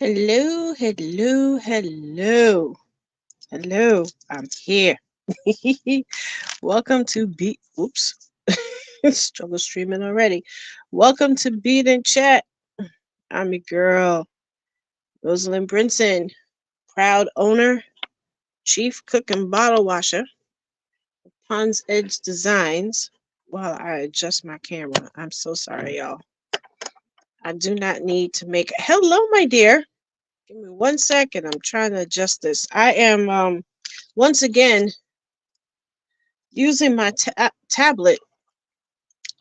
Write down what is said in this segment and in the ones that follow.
Hello, hello, hello, hello. I'm here. Welcome to Beat. Oops, struggle streaming already. Welcome to Beat and Chat. I'm your girl, Rosalind Brinson, proud owner, chief cook and bottle washer, Pond's Edge Designs. While I adjust my camera, I'm so sorry, y'all. I do not need to make. Hello, my dear. Give me 1 second. I'm trying to adjust this. I am once again using my tablet.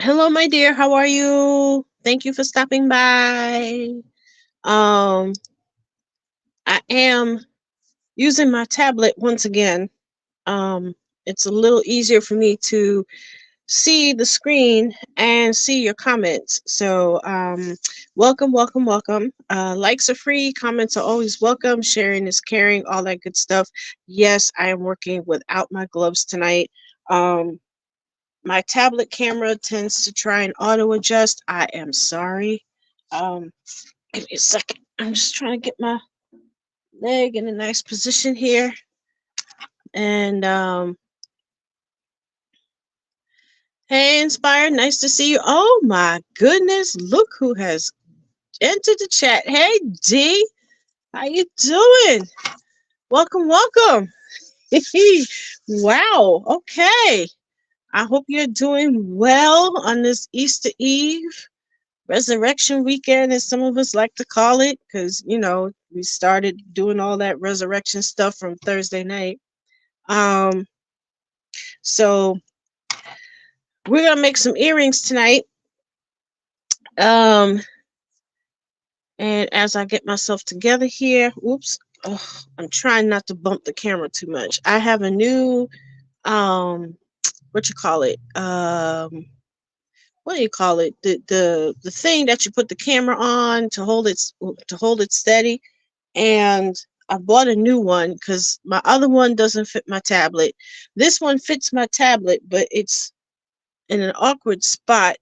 Hello, my dear. How are you? Thank you for stopping by. Um, I am using my tablet once again. Um, it's a little easier for me to see the screen and see your comments. So, welcome, welcome, welcome. Likes are free, comments are always welcome, sharing is caring, all that good stuff. Yes, I am working without my gloves tonight. My tablet camera tends to try and auto adjust. I am sorry. Um, Give me a second. I'm just trying to get my leg in a nice position here. And hey, Inspired, nice to see you. Oh my goodness, look who has entered the chat. Hey, D, how you doing? Welcome, welcome. Wow. Okay. I hope you're doing well on this Easter Eve. Resurrection weekend, as some of us like to call it, because we started doing all that resurrection stuff from Thursday night. So we're gonna make some earrings tonight. Um, and as I get myself together here, whoops, I'm trying not to bump the camera too much. I have a new what you call it? What do you call it? The thing that you put the camera on to hold it steady. And I bought a new one because my other one doesn't fit my tablet. This one fits my tablet, but it's in an awkward spot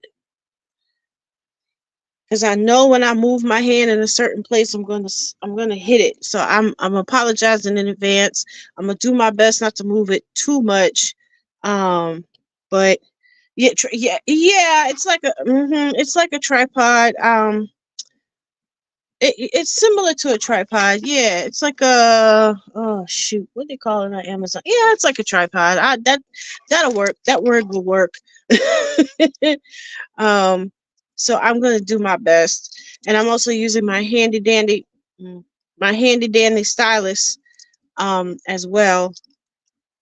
because I know when I move my hand in a certain place, I'm gonna hit it. So I'm apologizing in advance. I'm gonna do my best not to move it too much. But yeah, it's like a tripod. It's similar to a tripod. Yeah, it's like a oh shoot, what do they call it on Amazon? Yeah, it's like a tripod. That'll work. That word will work. um, so I'm gonna do my best, and I'm also using my handy dandy stylus as well.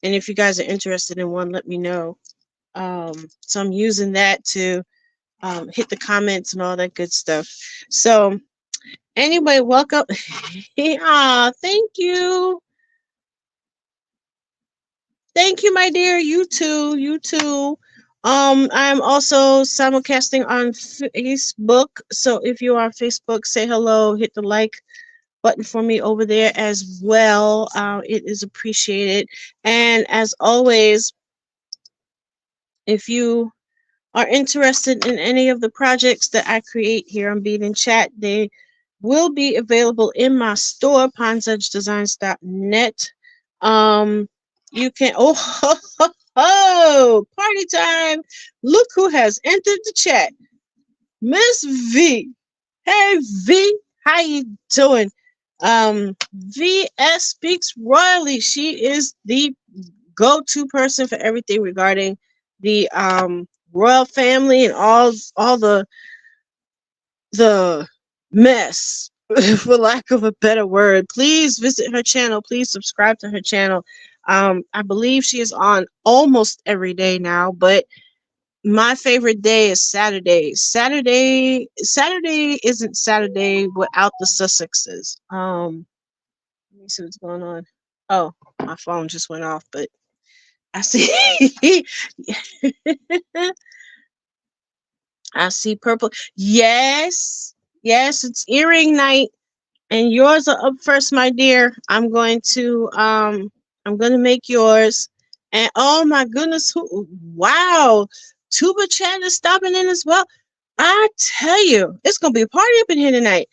And if you guys are interested in one, let me know. So I'm using that to hit the comments and all that good stuff. So anyway, welcome. Ah, thank you. Thank you, my dear. You too. You too. I'm also simulcasting on Facebook. So if you are on Facebook, say hello, hit the like button for me over there as well. It is appreciated. And as always, if you are interested in any of the projects that I create here on Bead and Chat, they will be available in my store, ponsedgedesigns.net. You can party time. Look who has entered the chat. Miss V. Hey V, how you doing? VS speaks royally. She is the go-to person for everything regarding the royal family and all the mess, for lack of a better word. Please visit her channel. Please subscribe to her channel. I believe she is on almost every day now, but my favorite day is Saturday. Saturday isn't Saturday without the Sussexes. Let me see what's going on. Oh, my phone just went off, but I see I see purple. Yes. Yes, it's earring night and yours are up first, my dear. I'm going to make yours. And oh my goodness, wow. Tuba Chan is stopping in as well. I tell you, it's going to be a party up in here tonight.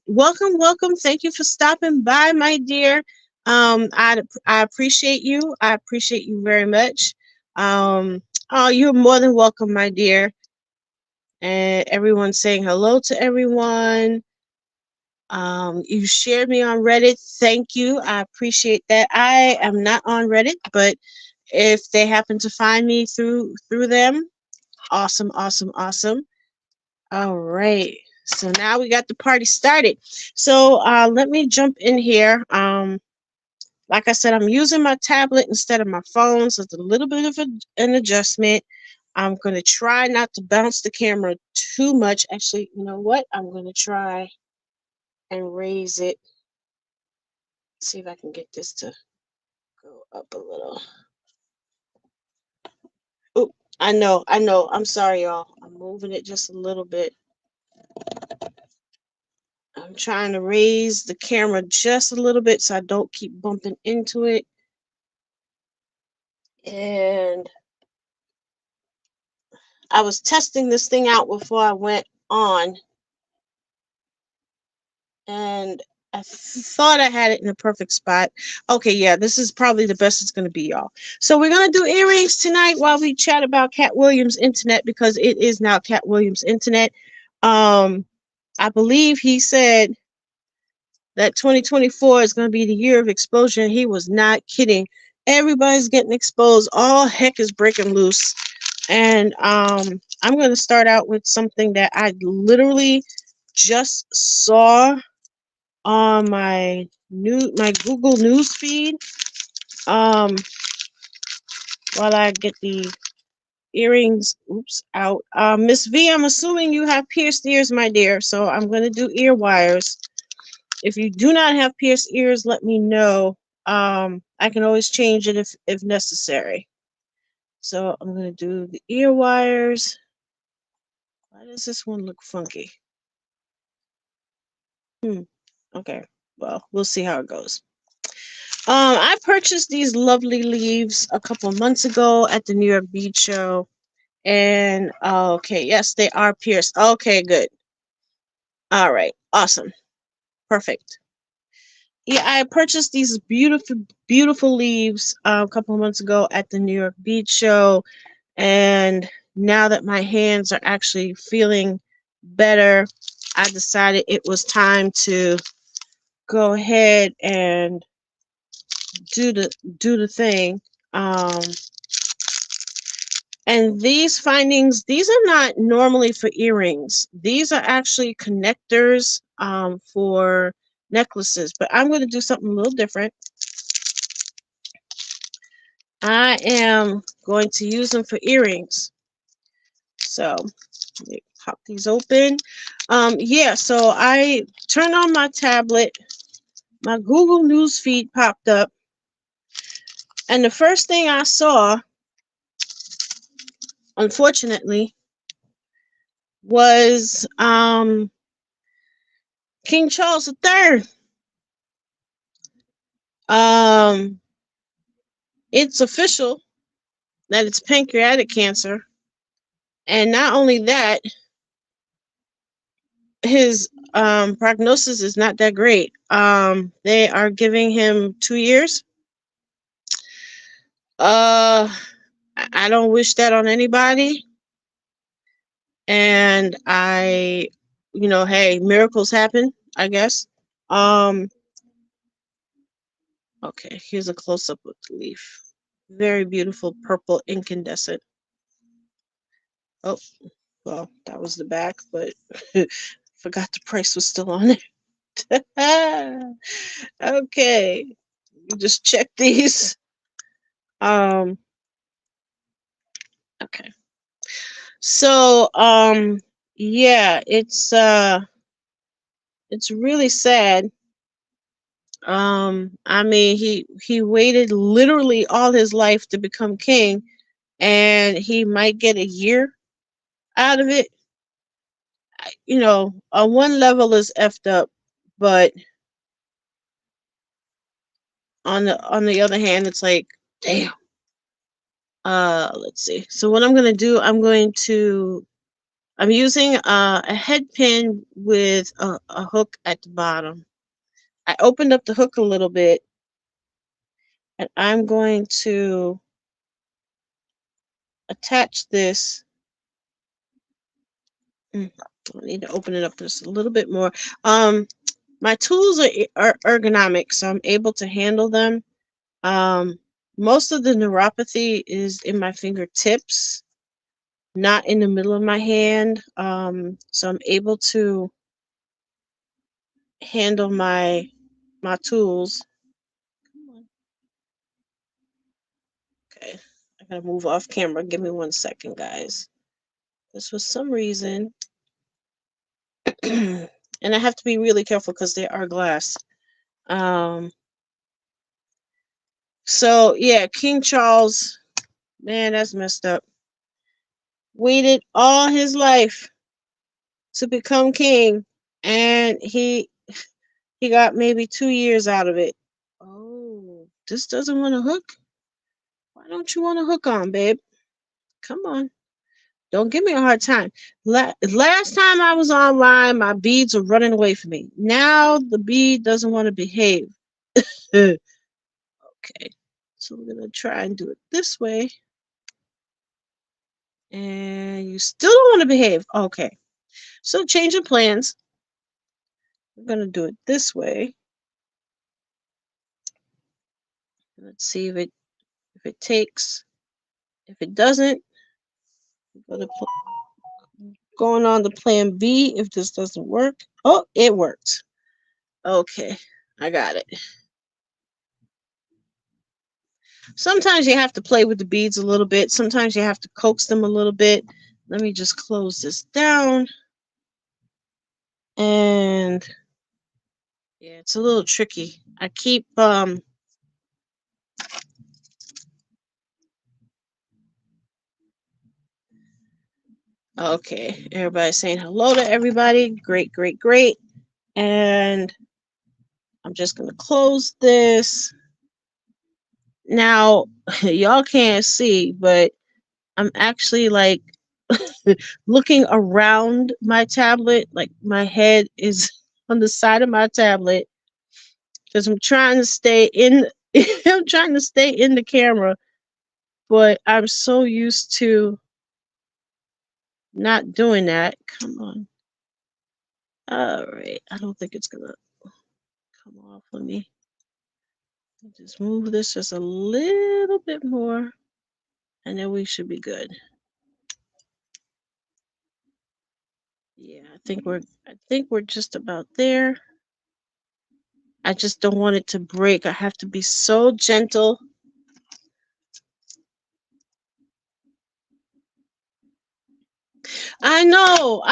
Welcome, welcome. Thank you for stopping by, my dear. I appreciate you. I appreciate you very much. Oh, you're more than welcome, my dear. And everyone saying hello to everyone. You shared me on Reddit. Thank you. I appreciate that. I am not on Reddit, but if they happen to find me through them, awesome, awesome, awesome. All right. So now we got the party started. So let me jump in here. Like I said, I'm using my tablet instead of my phone, so it's a little bit of an adjustment. I'm going to try not to bounce the camera too much. Actually, you know what? I'm going to try and raise it. See if I can get this to go up a little. Oh, I know. I'm sorry, y'all. I'm moving it just a little bit. I'm trying to raise the camera just a little bit so I don't keep bumping into it. And I was testing this thing out before I went on, and I thought I had it in the perfect spot. Okay, yeah, this is probably the best it's going to be, y'all. So we're going to do earrings tonight while we chat about Katt Williams' internet, because it is now Katt Williams' internet. I believe he said that 2024 is going to be the year of exposure, and he was not kidding. Everybody's getting exposed. All heck is breaking loose. And I'm going to start out with something that I literally just saw on my Google News feed. Um, while I get the earrings, out. Miss V, I'm assuming you have pierced ears, my dear. So I'm going to do ear wires. If you do not have pierced ears, let me know. I can always change it if necessary. So I'm going to do the ear wires. Why does this one look funky? Okay. Well, we'll see how it goes. I purchased these lovely leaves a couple of months ago at the New York Bead Show. And okay, yes, they are pierced. Okay, good. All right, awesome. Perfect. Yeah, I purchased these beautiful, beautiful leaves a couple of months ago at the New York Bead Show. And now that my hands are actually feeling better, I decided it was time to go ahead and do the thing. Um, and these findings, these are not normally for earrings. These are actually connectors for necklaces. But I'm going to do something a little different. I am going to use them for earrings. So let me pop these open. Yeah, so I turned on my tablet. My Google News feed popped up. And the first thing I saw, unfortunately, was King Charles III. Um, it's official that it's pancreatic cancer, and not only that, his prognosis is not that great. They are giving him 2 years. I don't wish that on anybody, and hey, miracles happen, I guess. Um, okay, here's a close up of the leaf. Very beautiful purple incandescent. Oh, well, that was the back, but forgot the price was still on it. Okay, just check these. Um, okay. So, yeah, it's really sad. I mean, he waited literally all his life to become king, and he might get a year out of it. On one level is effed up, but on the other hand, it's like, damn. Let's see. So what I'm gonna do, I'm going to I'm using a head pin with a hook at the bottom. I opened up the hook a little bit, and I'm going to attach this. I need to open it up just a little bit more. My tools are ergonomic, so I'm able to handle them. Um, Most of the neuropathy is in my fingertips, not in the middle of my hand. So I'm able to handle my tools. Okay, I gotta move off camera. Give me 1 second, guys. This for some reason, and I have to be really careful because they are glass. Um, so yeah, King Charles, man, that's messed up. Waited all his life to become king, and he got maybe 2 years out of it. Oh, this doesn't want to hook. Why don't you want to hook on, babe? Come on. Don't give me a hard time. Last time I was online, my beads were running away from me. Now the bead doesn't want to behave. Okay. So we're going to try and do it this way. And you still don't want to behave. Okay. So changing plans. We're going to do it this way. Let's see if it takes. If it doesn't, we're going on to plan B if this doesn't work. Oh, it worked. Okay. I got it. Sometimes you have to play with the beads a little bit. Sometimes you have to coax them a little bit. Let me just close this down. And yeah, it's a little tricky. I keep okay, everybody's saying hello to everybody. Great, great, great. And I'm just gonna close this. Now, y'all can't see, but I'm actually like looking around my tablet. Like my head is on the side of my tablet because I'm trying to stay in. I'm trying to stay in the camera, but I'm so used to not doing that. Come on. All right. I don't think it's gonna come off. Let me just move this just a little bit more, and then we should be good. Yeah, I think we're just about there. I just don't want it to break. I have to be so gentle. I know.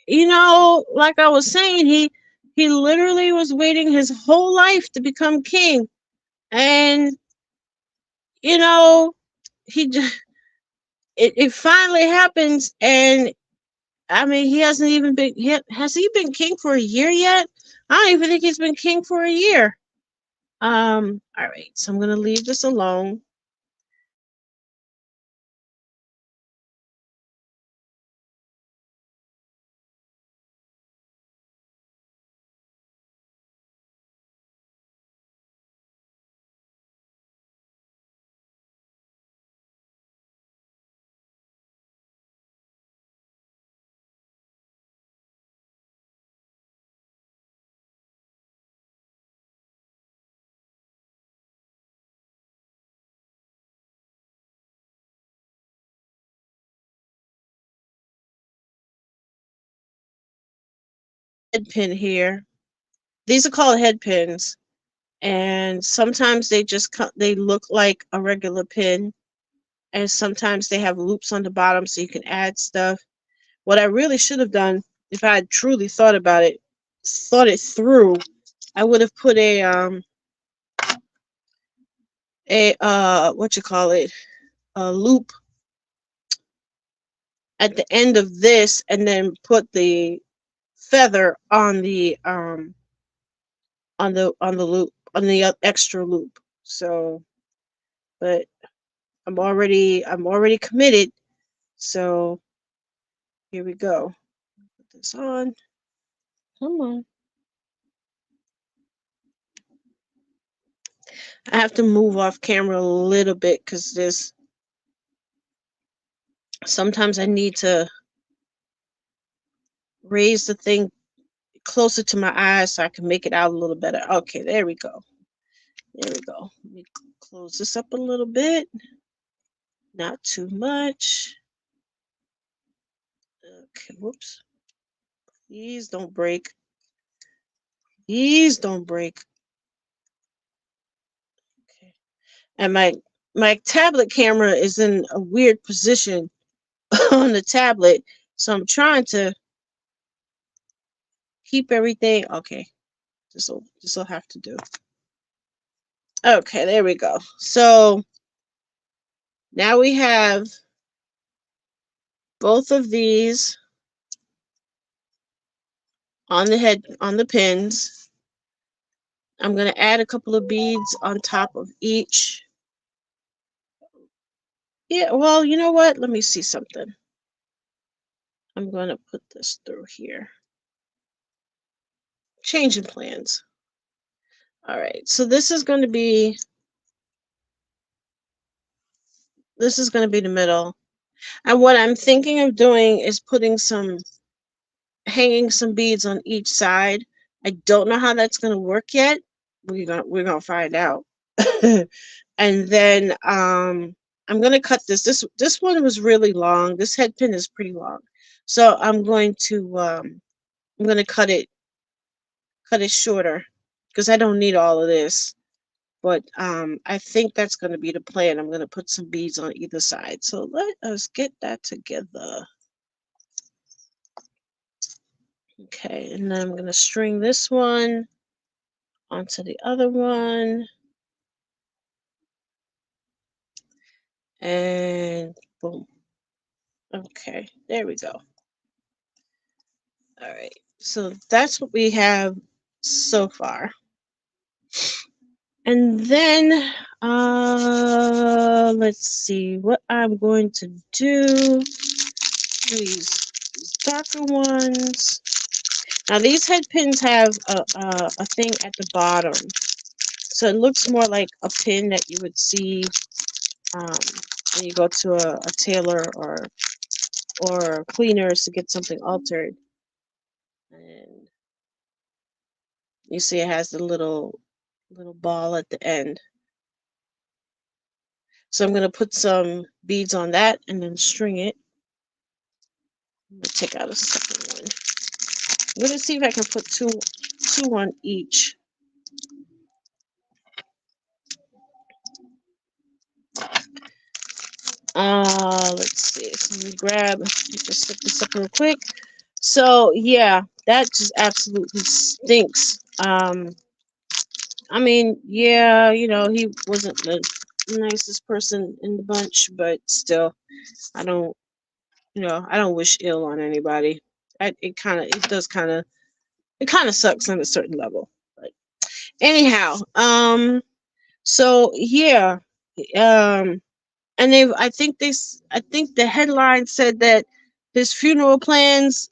You know, like I was saying, he literally was waiting his whole life to become king, and you know, he just it finally happens, and I mean, he hasn't even been. Has he been king for a year yet? I don't even think he's been king for a year. All right, so I'm gonna leave this alone. Head pin here. These are called head pins, and sometimes they look like a regular pin, and sometimes they have loops on the bottom so you can add stuff. What I really should have done, if I had truly thought it through, I would have put a what you call it, a loop at the end of this, and then put the feather on the loop on the extra loop. So, but I'm already committed. So Here we go. Put this on. Come on. I have to move off camera a little bit because there's sometimes I need to raise the thing closer to my eyes so I can make it out a little better. Okay, there we go. There we go. Let me close this up a little bit. Not too much. Okay, whoops. Please don't break. Please don't break. Okay. And my tablet camera is in a weird position on the tablet, so I'm trying to keep everything. Okay, this will have to do. Okay, there we go. So now we have both of these on the pins. I'm going to add a couple of beads on top of each. Yeah, well, you know what? Let me see something. I'm going to put this through here. Changing plans. All right, so this is going to be the middle. And what I'm thinking of doing is hanging some beads on each side. I don't know how that's going to work yet. We're gonna find out. And then I'm gonna cut this one was really long. This head pin is pretty long, so I'm gonna cut it shorter because I don't need all of this. But I think that's gonna be the plan. I'm gonna put some beads on either side. So let us get that together. Okay, and then I'm gonna string this one onto the other one. And boom. Okay, there we go. All right, so that's what we have so far. And then let's see what I'm going to do. These darker ones. Now these head pins have a thing at the bottom, so it looks more like a pin that you would see when you go to a tailor or cleaners to get something altered. And you see it has the little ball at the end. So I'm going to put some beads on that and then string it. I'm going to take out a second one. I'm going to see if I can put two on each. Let's see. So let me just set this up real quick. So yeah, that just absolutely stinks. I mean, yeah, he wasn't the nicest person in the bunch, but still, I don't, I don't wish ill on anybody. It kind of sucks on a certain level. But anyhow, so yeah, and I think the headline said that his funeral plans.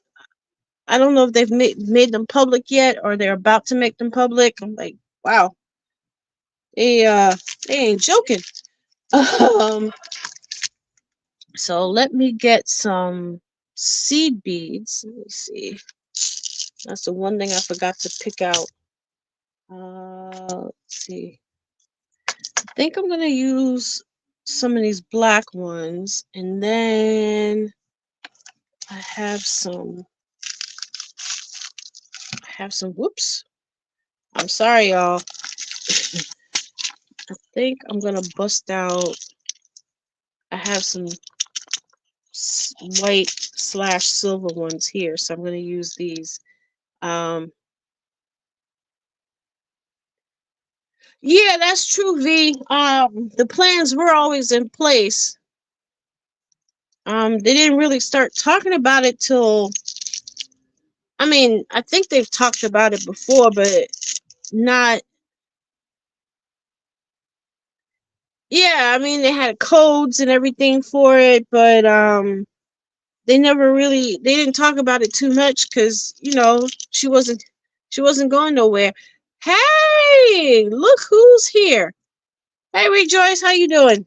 I don't know if they've made them public yet or they're about to make them public. I'm like, wow, they ain't joking. Um, so let me get some seed beads. Let me see. That's the one thing I forgot to pick out. Let's see. I think I'm gonna use some of these black ones, and then I have some. Whoops. I'm sorry, y'all. I think I'm gonna bust out. I have some white / silver ones here, so I'm gonna use these. Yeah, that's true, V. The plans were always in place. They didn't really start talking about it till. I mean, I think they've talked about it before, but not. Yeah, I mean, they had codes and everything for it, but they never really they didn't talk about it too much because she wasn't going nowhere. Hey, look who's here. Hey, Rejoice, how you doing?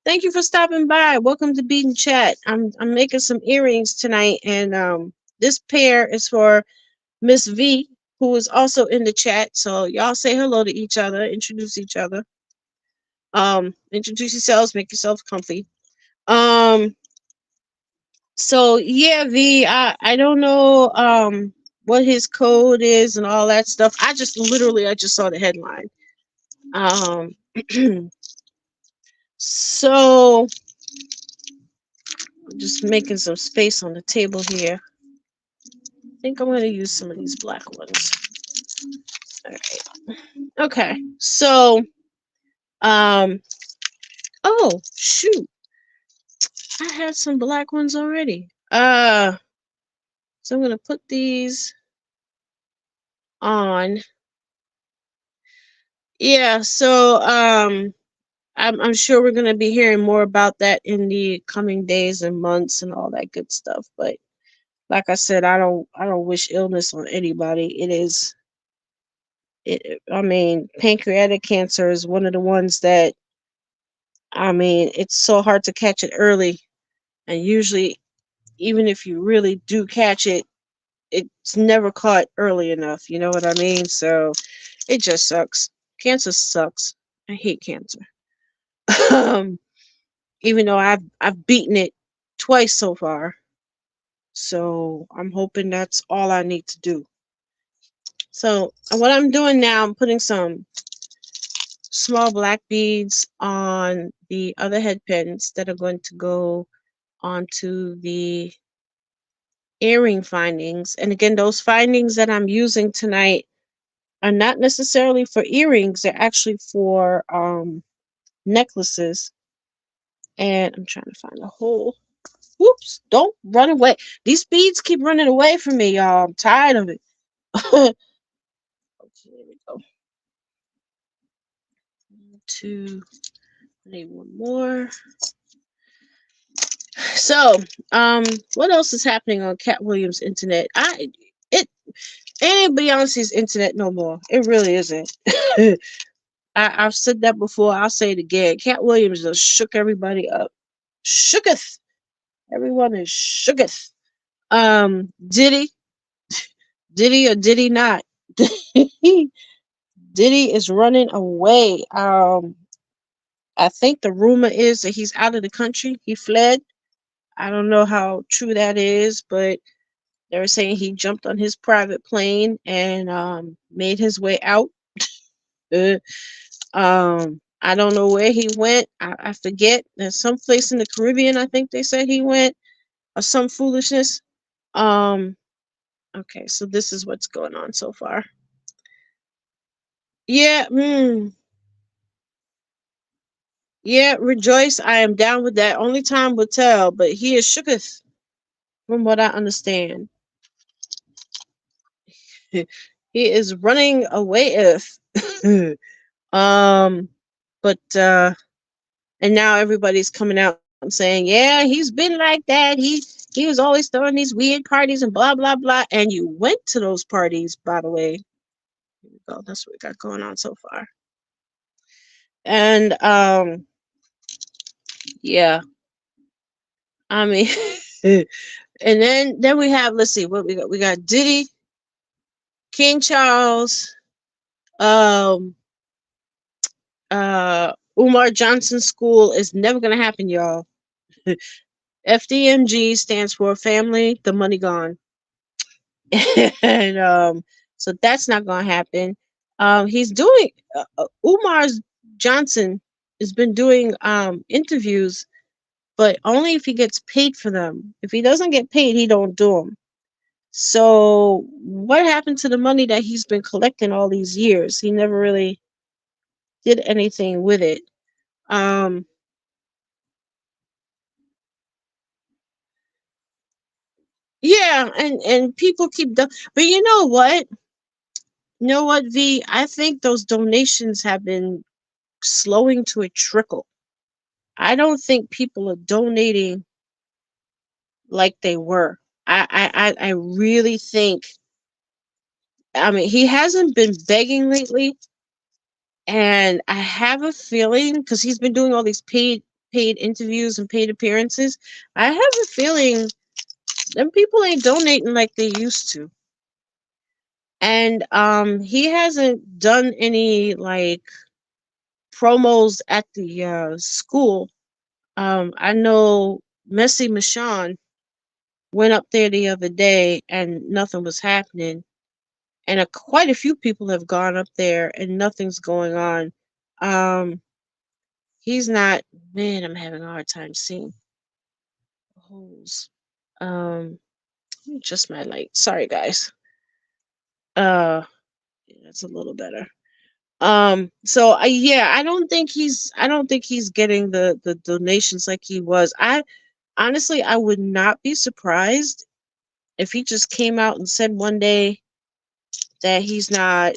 Thank you for stopping by. Welcome to Bead and Chat. I'm making some earrings tonight, and this pair is for Miss V, who is also in the chat. So y'all say hello to each other, introduce each other. Introduce yourselves, make yourselves comfy. Um, so yeah, V, I don't know what his code is and all that stuff. I just saw the headline. Um, so I'm just making some space on the table here. I think I'm gonna use some of these black ones. All right. Okay. So um. Oh shoot! I had some black ones already. So I'm gonna put these on. Yeah. So I'm sure we're gonna be hearing more about that in the coming days and months and all that good stuff. But like I said, I don't wish illness on anybody. I mean, pancreatic cancer is one of the ones that, I mean, it's so hard to catch it early, and usually, even if you really do catch it, it's never caught early enough. You know what I mean? So it just sucks. Cancer sucks. I hate cancer. um, even though I've beaten it twice so far. So I'm hoping that's all I need to do. So what I'm doing now, I'm putting some small black beads on the other head pins that are going to go onto the earring findings. And again, those findings that I'm using tonight are not necessarily for earrings, they're actually for necklaces. And I'm trying to find a hole. Whoops, don't run away. These beads keep running away from me, y'all. I'm tired of it. Okay, there we go. Two, need one more. So, what else is happening on Katt Williams' internet? It ain't Beyonce's internet no more. It really isn't. I've said that before. I'll say it again. Katt Williams just shook everybody up. Shooketh. Everyone is shooketh. Diddy, Diddy or Diddy not? Diddy is running away. I think the rumor is that he's out of the country. He fled. I don't know how true that is, but they were saying he jumped on his private plane and made his way out. Uh, I don't know where he went. I forget. There's some place in the Caribbean. I think they said he went, or some foolishness. Um, okay, so this is what's going on so far. Yeah, yeah, rejoice. I am down with that. Only time will tell, but he is shooketh, from what I understand. He is running away if. um, but and now everybody's coming out and saying, yeah, he's been like that. He was always throwing these weird parties and blah blah blah. And you went to those parties, by the way. Here we go. That's what we got going on so far. And yeah, I mean, and then we have, let's see what we got. We got Diddy, King Charles, um, Umar Johnson School is never gonna happen, y'all. FDMG stands for Family, the Money Gone. And so that's not gonna happen. He's doing Umar Johnson has been doing interviews, but only if he gets paid for them. If he doesn't get paid, he don't do them. So what happened to the money that he's been collecting all these years? He never really did anything with it. Um, yeah, and people keep but you know what? You know what, V? I think those donations have been slowing to a trickle. I don't think people are donating like they were. I really think. I mean, he hasn't been begging lately, and I have a feeling because he's been doing all these paid interviews and paid appearances. I have a feeling them people ain't donating like they used to. And he hasn't done any like promos at the school. I know Messi Michon went up there the other day and nothing was happening. And quite a few people have gone up there and nothing's going on. Um, he's not. Man, I'm having a hard time seeing the holes. Let me adjust my light. Sorry, guys. Uh, yeah, that's a little better. So yeah, I don't think he's getting the donations like he was. I honestly, I would not be surprised if he just came out and said one day that he's not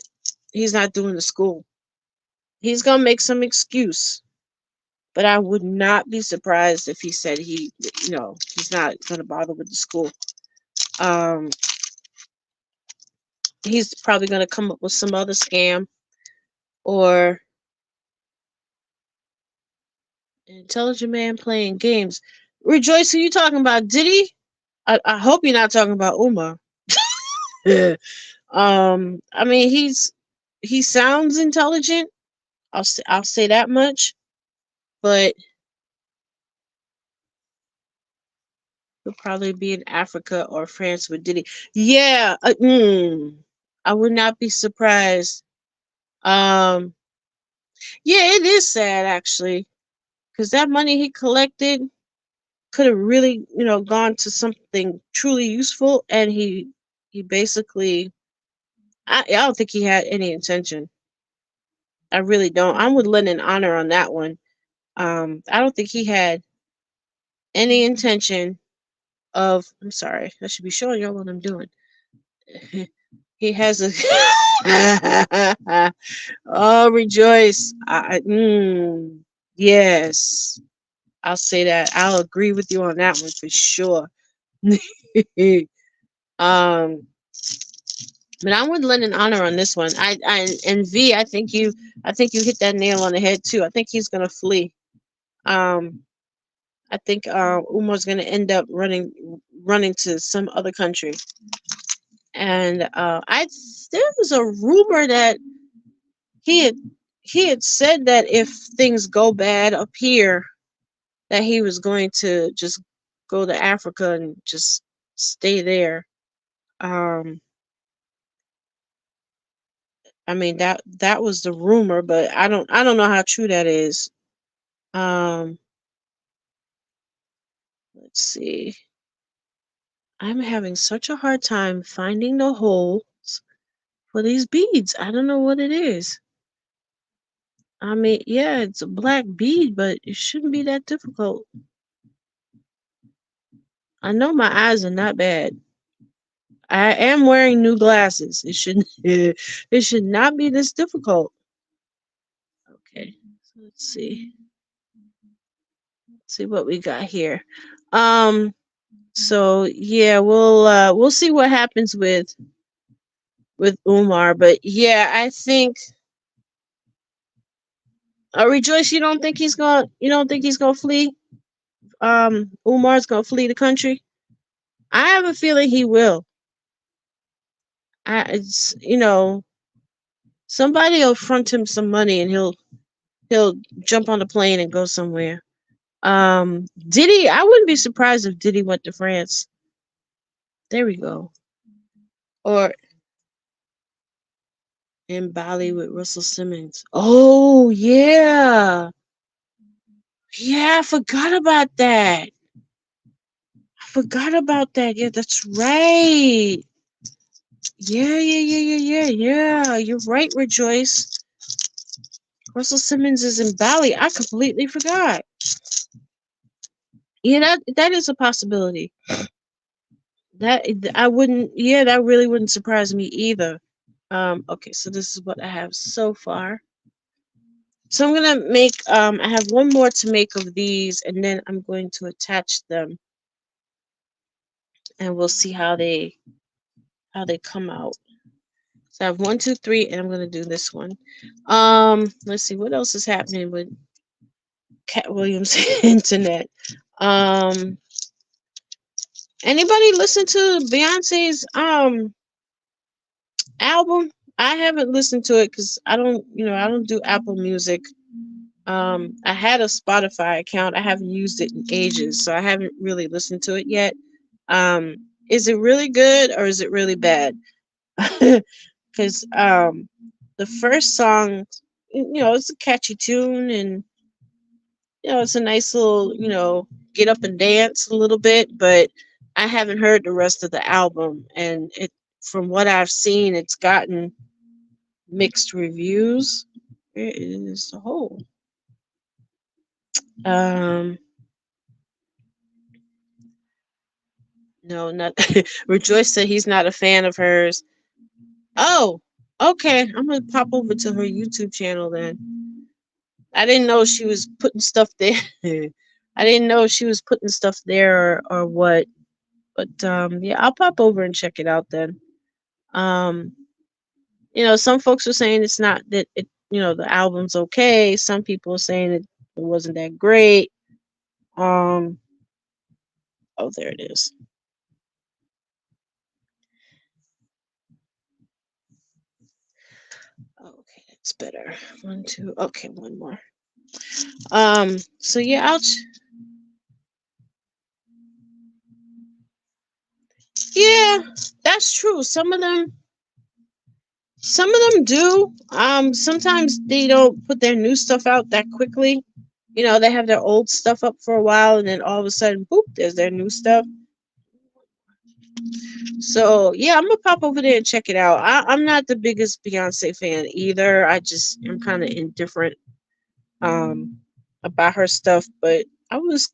doing the school. He's gonna make some excuse, but I would not be surprised if he said he's not gonna bother with the school. Um, he's probably gonna come up with some other scam or an intelligent man playing games. Rejoice, who you talking about? Diddy? I hope you're not talking about Uma. I mean he sounds intelligent. I'll say that much, but he'll probably be in Africa or France with Diddy. Yeah, I would not be surprised. Um, yeah, it is sad actually, because that money he collected could have really, gone to something truly useful, and he basically, I don't think he had any intention. I really don't. I'm with Lennon Honor on that one. I don't think he had any intention of. I'm sorry, I should be showing y'all what I'm doing. He has a. Oh, rejoice! Yes, I'll say that. I'll agree with you on that one for sure. um, but I'm with Lennon Honor on this one. And V, I think you hit that nail on the head too. I think he's gonna flee. Um, I think Umar's gonna end up running to some other country. And I there was a rumor that he had he had said that if things go bad up here, that he was going to just go to Africa and just stay there. Um, I mean that was the rumor, but I don't know how true that is. Um, let's see. I'm having such a hard time finding the holes for these beads. I don't know what it is. I mean, yeah, it's a black bead, but it shouldn't be that difficult. I know my eyes are not bad. I am wearing new glasses. It should it should not be this difficult. Okay, so let's see. Let's see what we got here. Um, so yeah, we'll see what happens with Umar, but yeah, I think Rejoice, you don't think he's gonna flee? Umar's gonna flee the country? I have a feeling he will. It's somebody will front him some money and he'll jump on a plane and go somewhere. Diddy, I wouldn't be surprised if Diddy went to France. There we go. Or in Bali with Russell Simmons. Oh yeah. Yeah, I forgot about that. I forgot about that. Yeah, that's right. Yeah. You're right, Rejoice. Russell Simmons is in Bali. I completely forgot. Yeah, that is a possibility. That I wouldn't. Yeah, that really wouldn't surprise me either. Okay, so this is what I have so far. So I'm gonna make. I have one more to make of these, and then I'm going to attach them and we'll see how they come out. So I have one, two, three, and I'm gonna do this one. Let's see what else is happening with Katt Williams internet. Um, Anybody listen to Beyonce's album? I haven't listened to it because I don't do Apple Music. I had a Spotify account. I haven't used it in ages, so I haven't really listened to it yet. Is it really good or is it really bad? Because the first song, it's a catchy tune, and it's a nice little, get up and dance a little bit, but I haven't heard the rest of the album, and from what I've seen, it's gotten mixed reviews. Where is the whole? Um, no, not Rejoice said he's not a fan of hers. Oh, okay. I'm gonna pop over to her YouTube channel then. I didn't know she was putting stuff there. I didn't know she was putting stuff there or what. But yeah, I'll pop over and check it out then. Um, some folks are saying it's not that the album's okay. Some people are saying it wasn't that great. Um, oh, there it is. Okay, that's better. One, two. Okay, one more. So yeah, yeah, that's true. Some of them do. Sometimes they don't put their new stuff out that quickly. They have their old stuff up for a while, and then all of a sudden, boop, there's their new stuff. So yeah, I'm gonna pop over there and check it out. I'm not the biggest Beyonce fan either. I just am kind of indifferent um about her stuff, but I was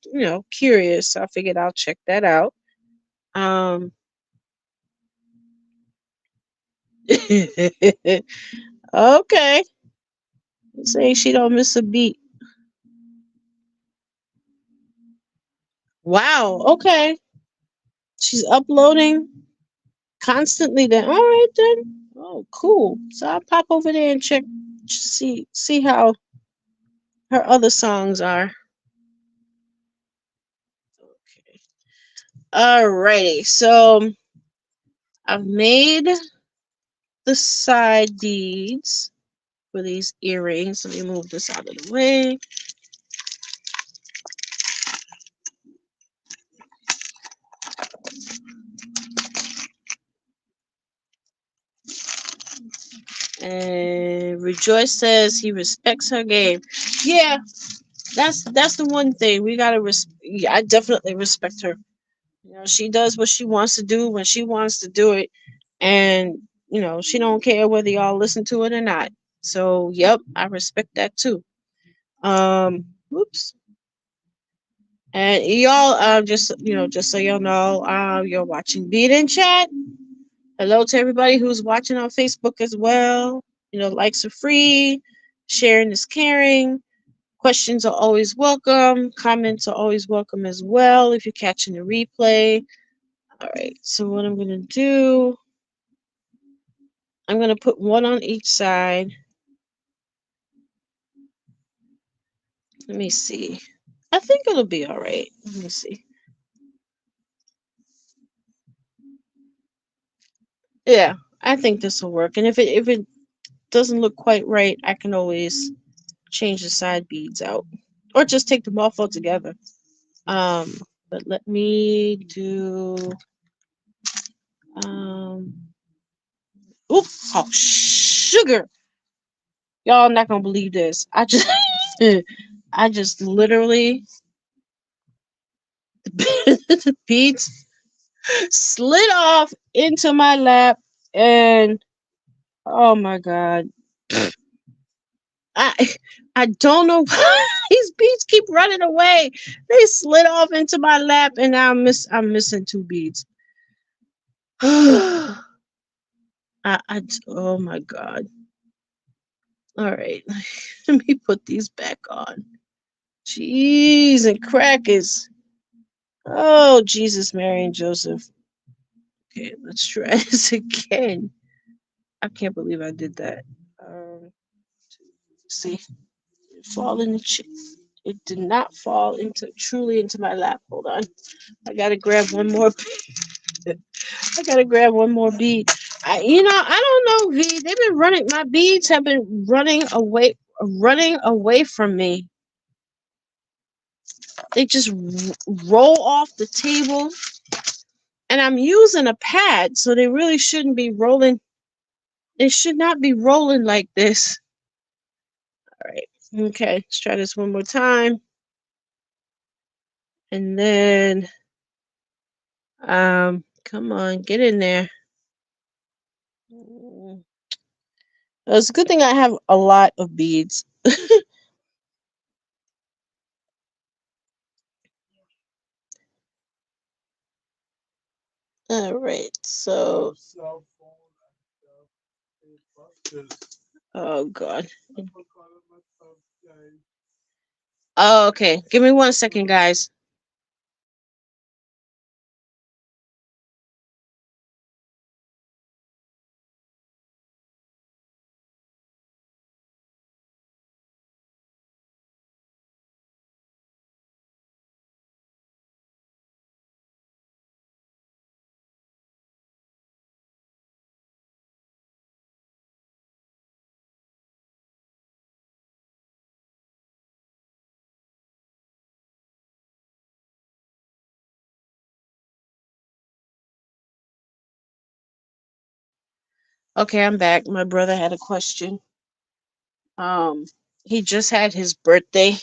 curious, so I figured I'll check that out. Um, okay, saying she don't miss a beat. Wow. Okay, she's uploading constantly. Then all right then. Oh, cool. So I'll pop over there and check, see how her other songs are. Okay. Alrighty, so I've made the side beads for these earrings. Let me move this out of the way. And Rejoice says he respects her game. Yeah, that's the one thing we gotta. Yeah, I definitely respect her. She does what she wants to do when she wants to do it, and she don't care whether y'all listen to it or not. So, yep, I respect that too. Whoops. And y'all, just so y'all know, you're watching Bead in Chat. Hello to everybody who's watching on Facebook as well. Likes are free. Sharing is caring. Questions are always welcome. Comments are always welcome as well if you're catching the replay. All right, so what I'm going to do, I'm going to put one on each side. Let me see. I think it'll be all right. Let me see. Yeah, I think this will work. And if it doesn't look quite right, I can always change the side beads out or just take them off altogether. But let me do oop, oh sugar. Y'all not gonna believe this. I just literally the beads slid off into my lap, and oh my god. I I don't know why these beads keep running away. They slid off into my lap, and now I'm missing two beads. Oh my god. All right. Let me put these back on. Jeez and crackers. Oh, Jesus, Mary and Joseph. Okay, let's try this again. I can't believe I did that. Um, see, it fall in the it did not fall into truly into my lap. Hold on, I gotta grab one more. I gotta grab one more bead. I don't know, V. They've been running. My beads have been running away from me. They just roll off the table, and I'm using a pad, so they really shouldn't be rolling. They should not be rolling like this. All right. Okay. Let's try this one more time, and then come on, get in there. It's a good thing I have a lot of beads. All right. So. Oh God. Oh, okay. Give me 1 second, guys. Okay, I'm back. My brother had a question. Um, he just had his birthday.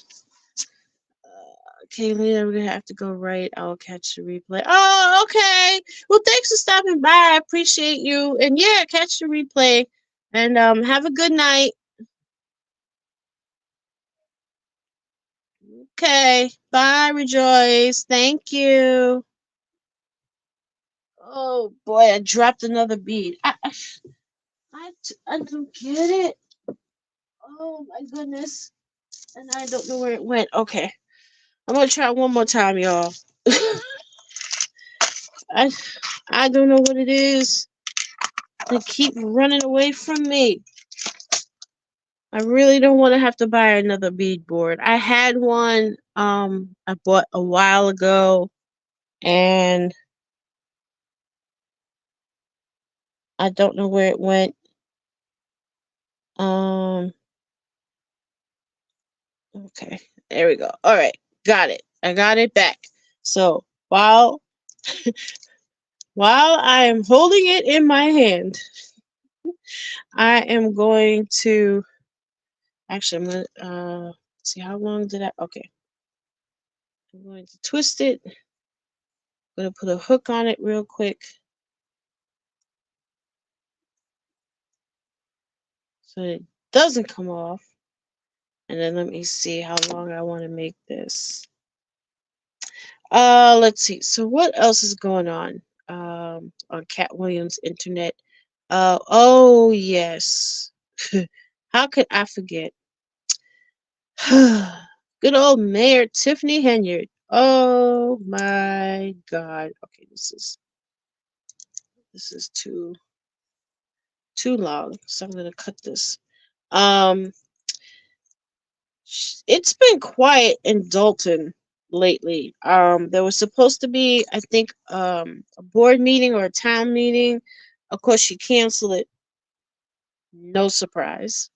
Okay, Lena, we're gonna have to go right. I'll catch the replay. Oh, okay. Well, thanks for stopping by. I appreciate you. And yeah, catch the replay. And have a good night. Okay. Bye, Rejoice. Thank you. Oh boy, I dropped another bead. I don't get it. Oh my goodness. And I don't know where it went. Okay. I'm gonna try one more time, y'all. I I don't know what it is. They keep running away from me. I really don't want to have to buy another bead board. I had one I bought a while ago, and I don't know where it went. Um okay. There we go. All right. Got it. I got it back. So, while I am holding it in my hand, I am going to actually I'm gonna see how long did I okay. I'm going to twist it. I'm gonna put a hook on it real quick so it doesn't come off. And then let me see how long I want to make this. Let's see. So what else is going on Katt Williams internet? Oh yes. How could I forget? Good old Mayor Tiffany Henyard. Oh my God. Okay, this is too long, so I'm gonna cut this. Um, it's been quiet in Dalton lately. There was supposed to be, I think, a board meeting or a town meeting. Of course, she canceled it. No surprise.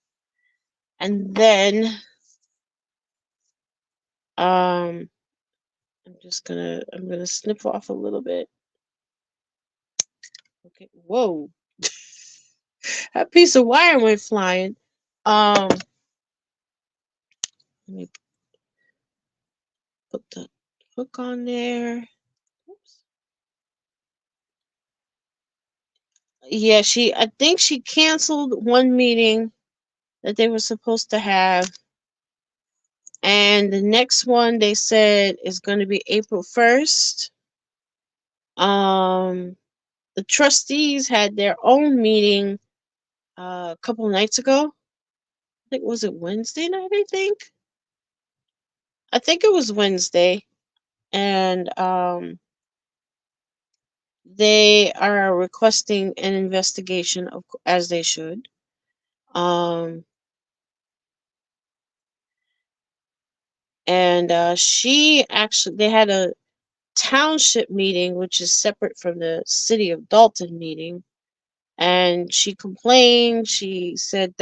And then, um, I'm gonna snip off a little bit. Okay. Whoa. That piece of wire went flying. Let me put the hook on there. Oops. Yeah, I think she canceled one meeting that they were supposed to have. And the next one they said is going to be April 1st. The trustees had their own meeting a couple nights ago. I think was it Wednesday night, I think? I think it was Wednesday. And They are requesting an investigation, as they should. Um, and they had a township meeting, which is separate from the city of Dalton meeting. And she complained. She said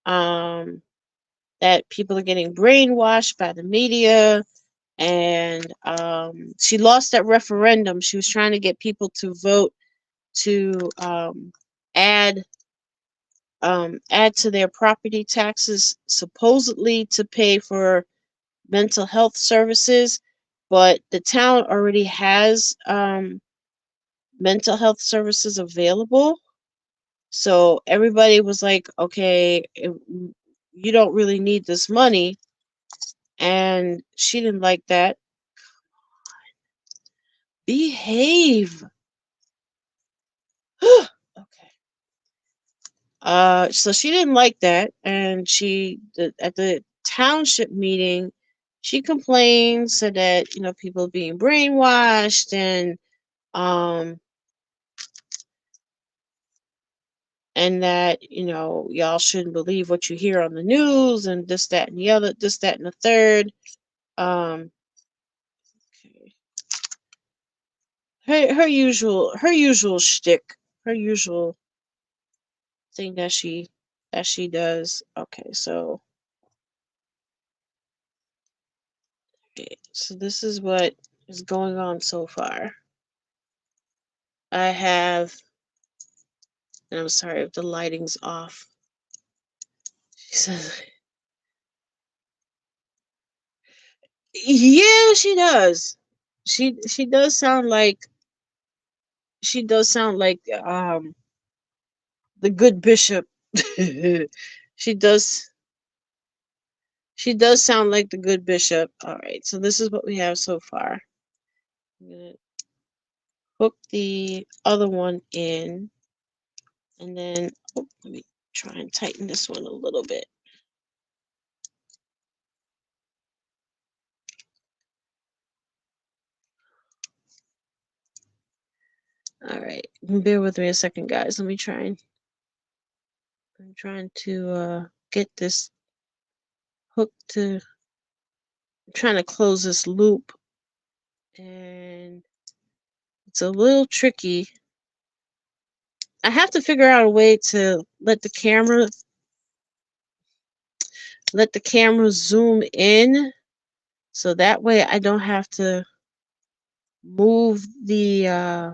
um, that people are getting brainwashed by the media, and she lost that referendum. She was trying to get people to vote to add add to their property taxes, supposedly to pay for mental health services, but the town already has mental health services available. So everybody was like, okay, you don't really need this money. And she didn't like that. Behave. Okay. So she didn't like that. And at the township meeting, she complained, said that, people being brainwashed, um, and that, y'all shouldn't believe what you hear on the news, and this, that, and the other, this, that, and the third. Um, okay. Her usual shtick, her usual thing that she does. Okay, so this is what is going on so far. I have, and I'm sorry if the lighting's off. She says, yeah, she does. She does sound like the good bishop. she does she does sound like the good bishop. All right, so this is what we have so far. I'm gonna hook the other one in, and then let me try and tighten this one a little bit. All right, bear with me a second, guys. Let me try and I'm trying to get this hook to. I'm trying to close this loop, and it's a little tricky. I have to figure out a way to let the camera zoom in, so that way I don't have to move the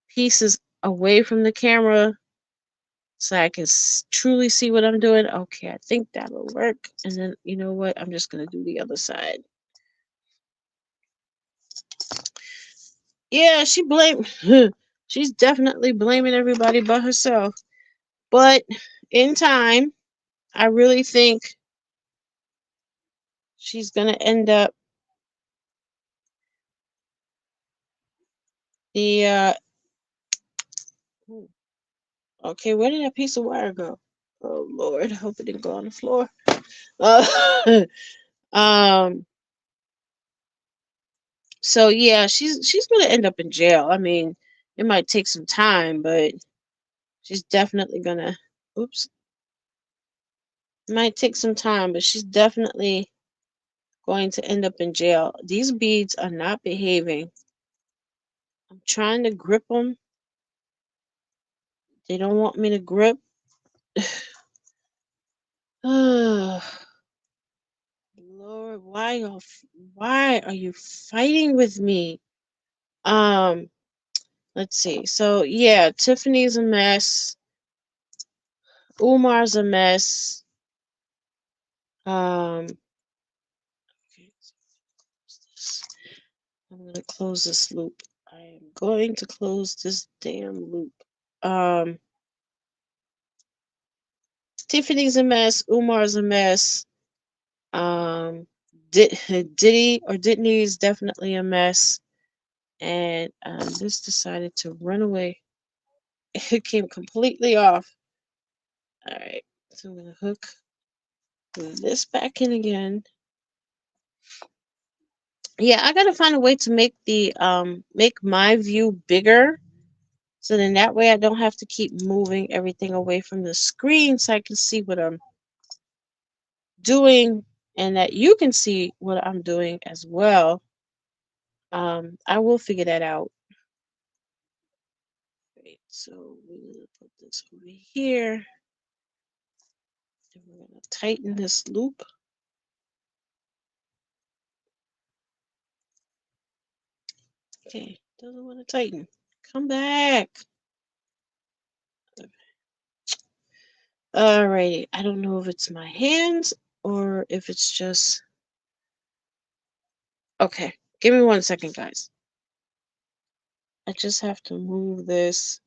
pieces away from the camera, so I can truly see what I'm doing. Okay, I think that'll work. And then, you know what? I'm just going to do the other side. Yeah, she's definitely blaming everybody but herself. But in time, I really think she's going to end up the okay, where did that piece of wire go? Oh Lord, I hope it didn't go on the floor. Um so yeah, she's gonna end up in jail. I mean, it might take some time, but she's definitely gonna oops. It might take some time, but she's definitely going to end up in jail. These beads are not behaving. I'm trying to grip them. They don't want me to grip. Lord, why are you fighting with me? Um, let's see. So yeah, Tiffany's a mess. Umar's a mess. Okay, I'm gonna close this loop. I am going to close this damn loop. Um, Tiffany's a mess. Umar's a mess. Diddy or Didney is definitely a mess. And this decided to run away. It came completely off. All right, so I'm gonna hook this back in again. Yeah, I gotta find a way to make the make my view bigger, so then that way I don't have to keep moving everything away from the screen, so I can see what I'm doing and that you can see what I'm doing as well. I will figure that out. Right, so we're gonna put this over here, and we're gonna tighten this loop. Okay, doesn't want to tighten. Come back. Alrighty, I don't know if it's my hands or if it's just. Okay, give me 1 second, guys. I just have to move this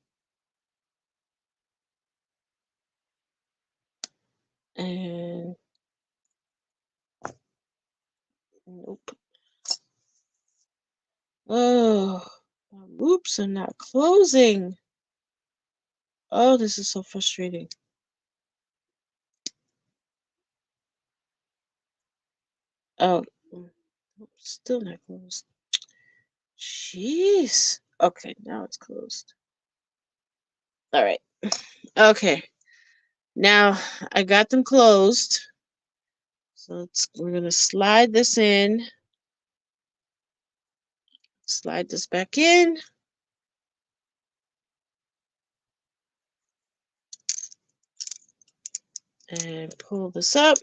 and nope. Oh, my loops are not closing. Oh, this is so frustrating. Oh, still not closed. Jeez. Okay, now it's closed. All right. Okay. Now I got them closed. So we're gonna slide this in. Slide this back in. And pull this up.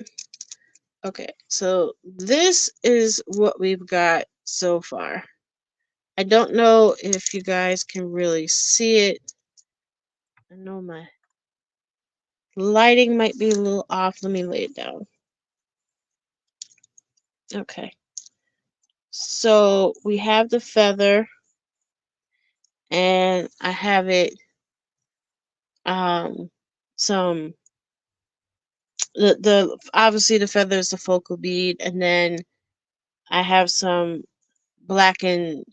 Okay, so this is what we've got so far. I don't know if you guys can really see it. I know my lighting might be a little off. Let me lay it down. Okay. So we have the feather, and I have it um some the obviously the feather is the focal bead, and then I have some black and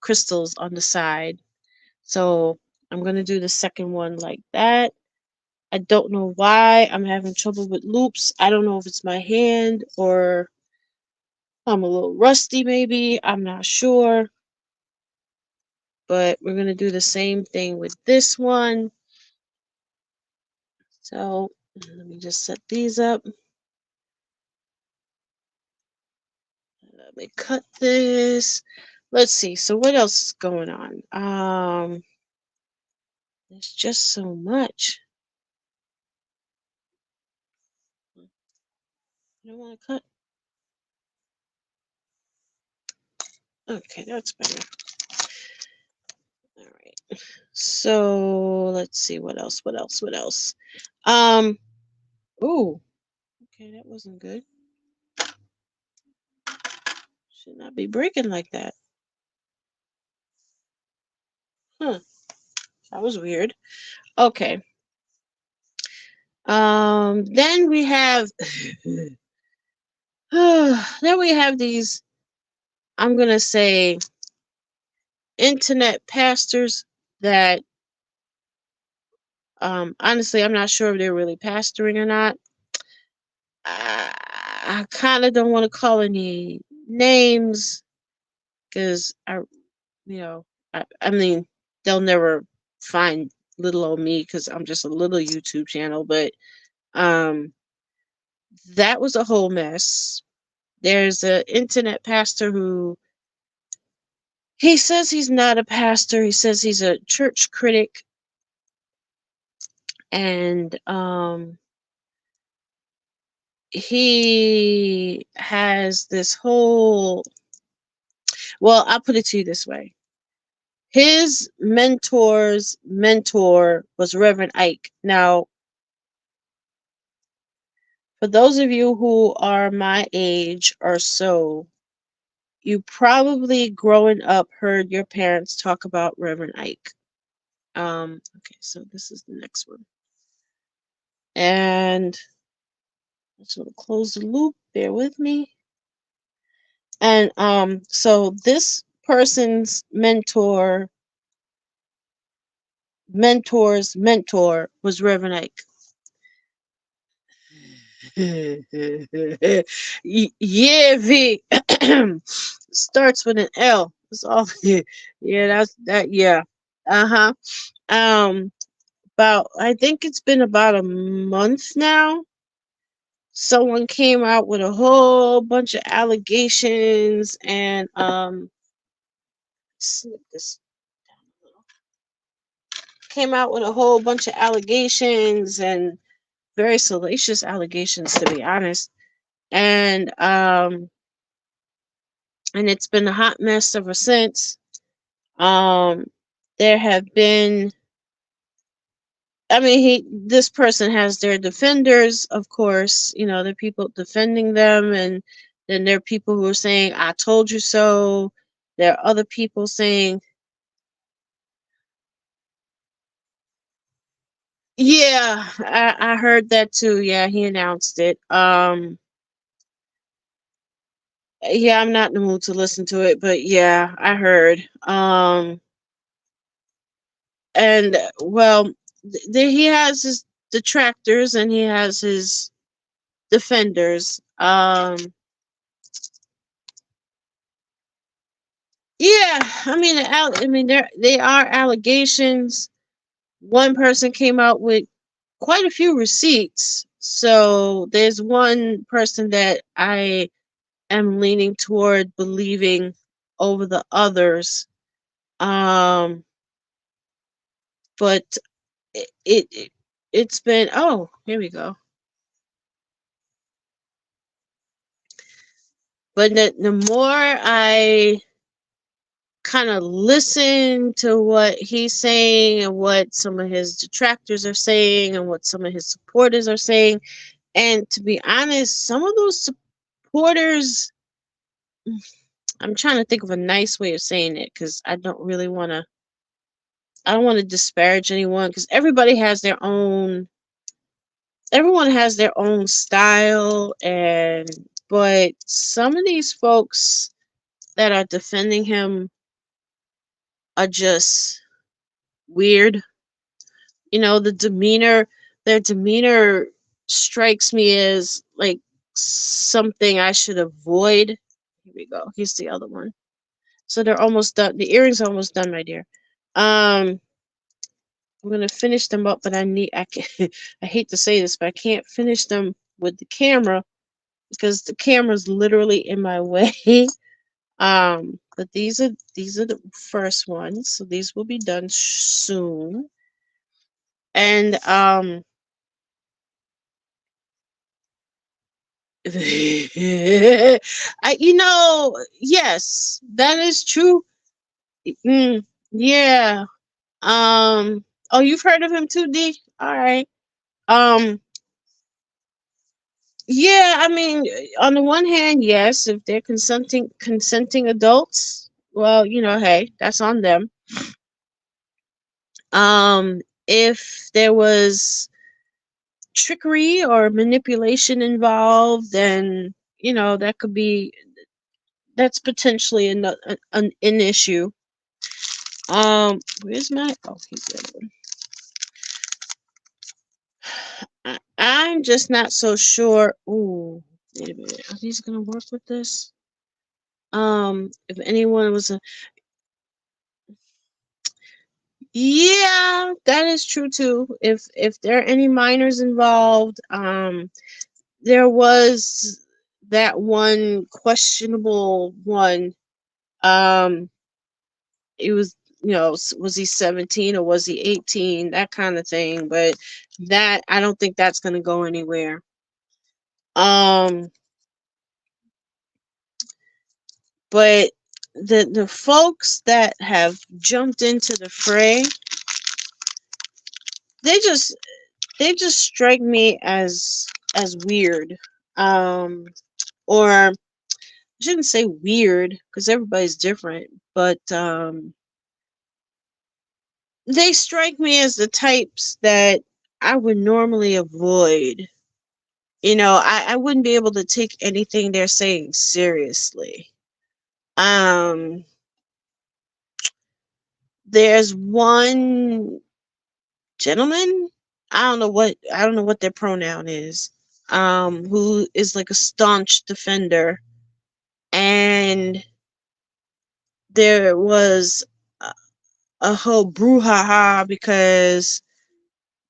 crystals on the side. So I'm gonna do the second one like that. I don't know why I'm having trouble with loops. I don't know if it's my hand or I'm a little rusty maybe. I'm not sure. But we're going to do the same thing with this one. So let me just set these up. Let me cut this. Let's see. So what else is going on? There's just so much. I don't want to cut. Okay, that's better. All right. So let's see what else. What else? What else? Oh, okay, that wasn't good. Should not be breaking like that. Huh. That was weird. Okay. Then we have then we have these, I'm gonna say, internet pastors that honestly I'm not sure if they're really pastoring or not. I kind of don't want to call any names because I mean they'll never find little old me because I'm just a little YouTube channel, but um that was a whole mess. There's an internet pastor who he says he's not a pastor. He says he's a church critic, and he has this whole. Well, I'll put it to you this way: his mentor's mentor was Reverend Ike. Now, for those of you who are my age or so, you probably growing up heard your parents talk about Reverend Ike. Okay, so this is the next one. And I just want to close the loop. Bear with me. And so this person's mentor's mentor was Reverend Ike. Yeah, V. Starts with an L. That's all. Yeah, that's that. Yeah. Uh huh. Um, about I think it's been about a month now. Someone came out with a whole bunch of allegations and snip this down a little. Came out with a whole bunch of allegations and very salacious allegations, to be honest. And and it's been a hot mess ever since. Um, there have been, I mean, this person has their defenders, of course, you know, the people defending them, and then there are people who are saying, I told you so. There are other people saying, yeah, I heard that too. Yeah, he announced it. Yeah, I'm not in the mood to listen to it, but yeah, I heard. And well, he has his detractors and he has his defenders. Yeah, I mean, I mean, they are allegations. One person came out with quite a few receipts, so there's one person that I am leaning toward believing over the others. Um, but it's been, oh, here we go. But the more I kind of listen to what he's saying and what some of his detractors are saying and what some of his supporters are saying, and to be honest, some of those supporters, I'm trying to think of a nice way of saying it because I don't really want to. I don't want to disparage anyone because everyone has their own style, and but some of these folks that are defending him are just weird. You know, their demeanor strikes me as like something I should avoid. Here we go. Here's the other one. So they're almost done. The earrings are almost done, my dear. Um, I'm gonna finish them up, but I can't, I hate to say this, but I can't finish them with the camera because the camera's literally in my way. But these are the first ones, so these will be done soon. And yes, that is true. Mm, yeah. Oh, you've heard of him too, D? All right. Um, yeah, I mean, on the one hand, yes, if they're consenting adults, well, hey, that's on them. If there was trickery or manipulation involved, then that could be that's potentially an issue. Where's my? Oh, he's the other one. I'm just not so sure. Ooh, wait a minute. Are these gonna work with this? If anyone was a, yeah, that is true too. If there are any minors involved, there was that one questionable one. Um, it was, was he 17 or was he 18? That kind of thing. But that I don't think that's gonna go anywhere. Um, but the folks that have jumped into the fray, they just they just strike me as weird. Um, or I shouldn't say weird because everybody's different, but they strike me as the types that I would normally avoid. I wouldn't be able to take anything they're saying seriously. Um, there's one gentleman, I don't know what their pronoun is, who is like a staunch defender, and there was a whole brouhaha because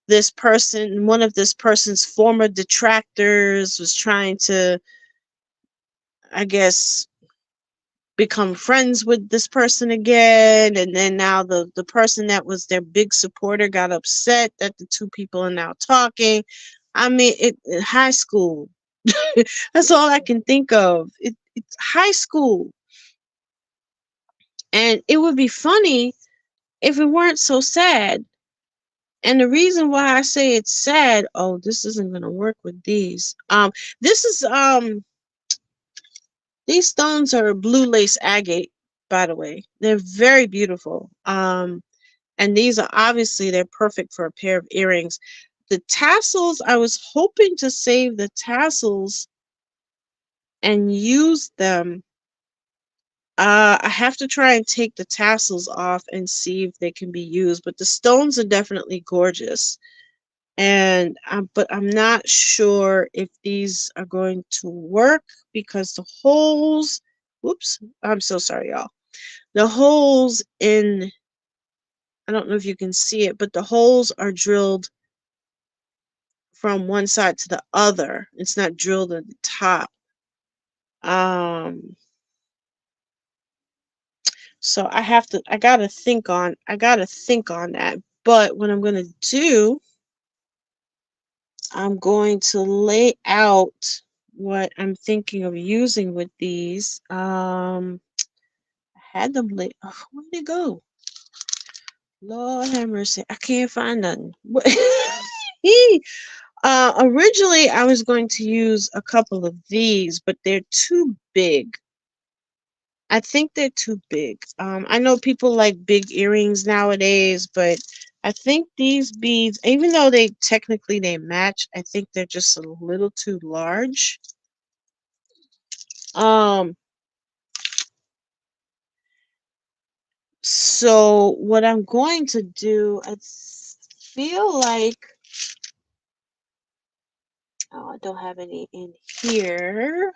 one of this person's former detractors was trying to, I guess, become friends with this person again, and then now the person that was their big supporter got upset that the two people are now talking. I mean, high school. That's all I can think of. It's high school, and it would be funny if it weren't so sad. And the reason why I say it's sad, oh, this isn't gonna work with these. This is these stones are blue lace agate, by the way. They're very beautiful. And these are obviously they're perfect for a pair of earrings. The tassels, I was hoping to save the tassels and use them. I have to try and take the tassels off and see if they can be used, but the stones are definitely gorgeous. And but I'm not sure if these are going to work because the holes, whoops, I'm so sorry, y'all. The holes in, I don't know if you can see it, but the holes are drilled from one side to the other. It's not drilled at the top. Um, so I gotta think on that. But what I'm gonna do, I'm going to lay out what I'm thinking of using with these. I had them lay. Oh, where'd they go? Lord have mercy. I can't find nothing. Originally, I was going to use a couple of these, but they're too big. I think they're too big. I know people like big earrings nowadays, but I think these beads, even though they match, I think they're just a little too large. Um, so what I'm going to do, I feel like, oh, I don't have any in here.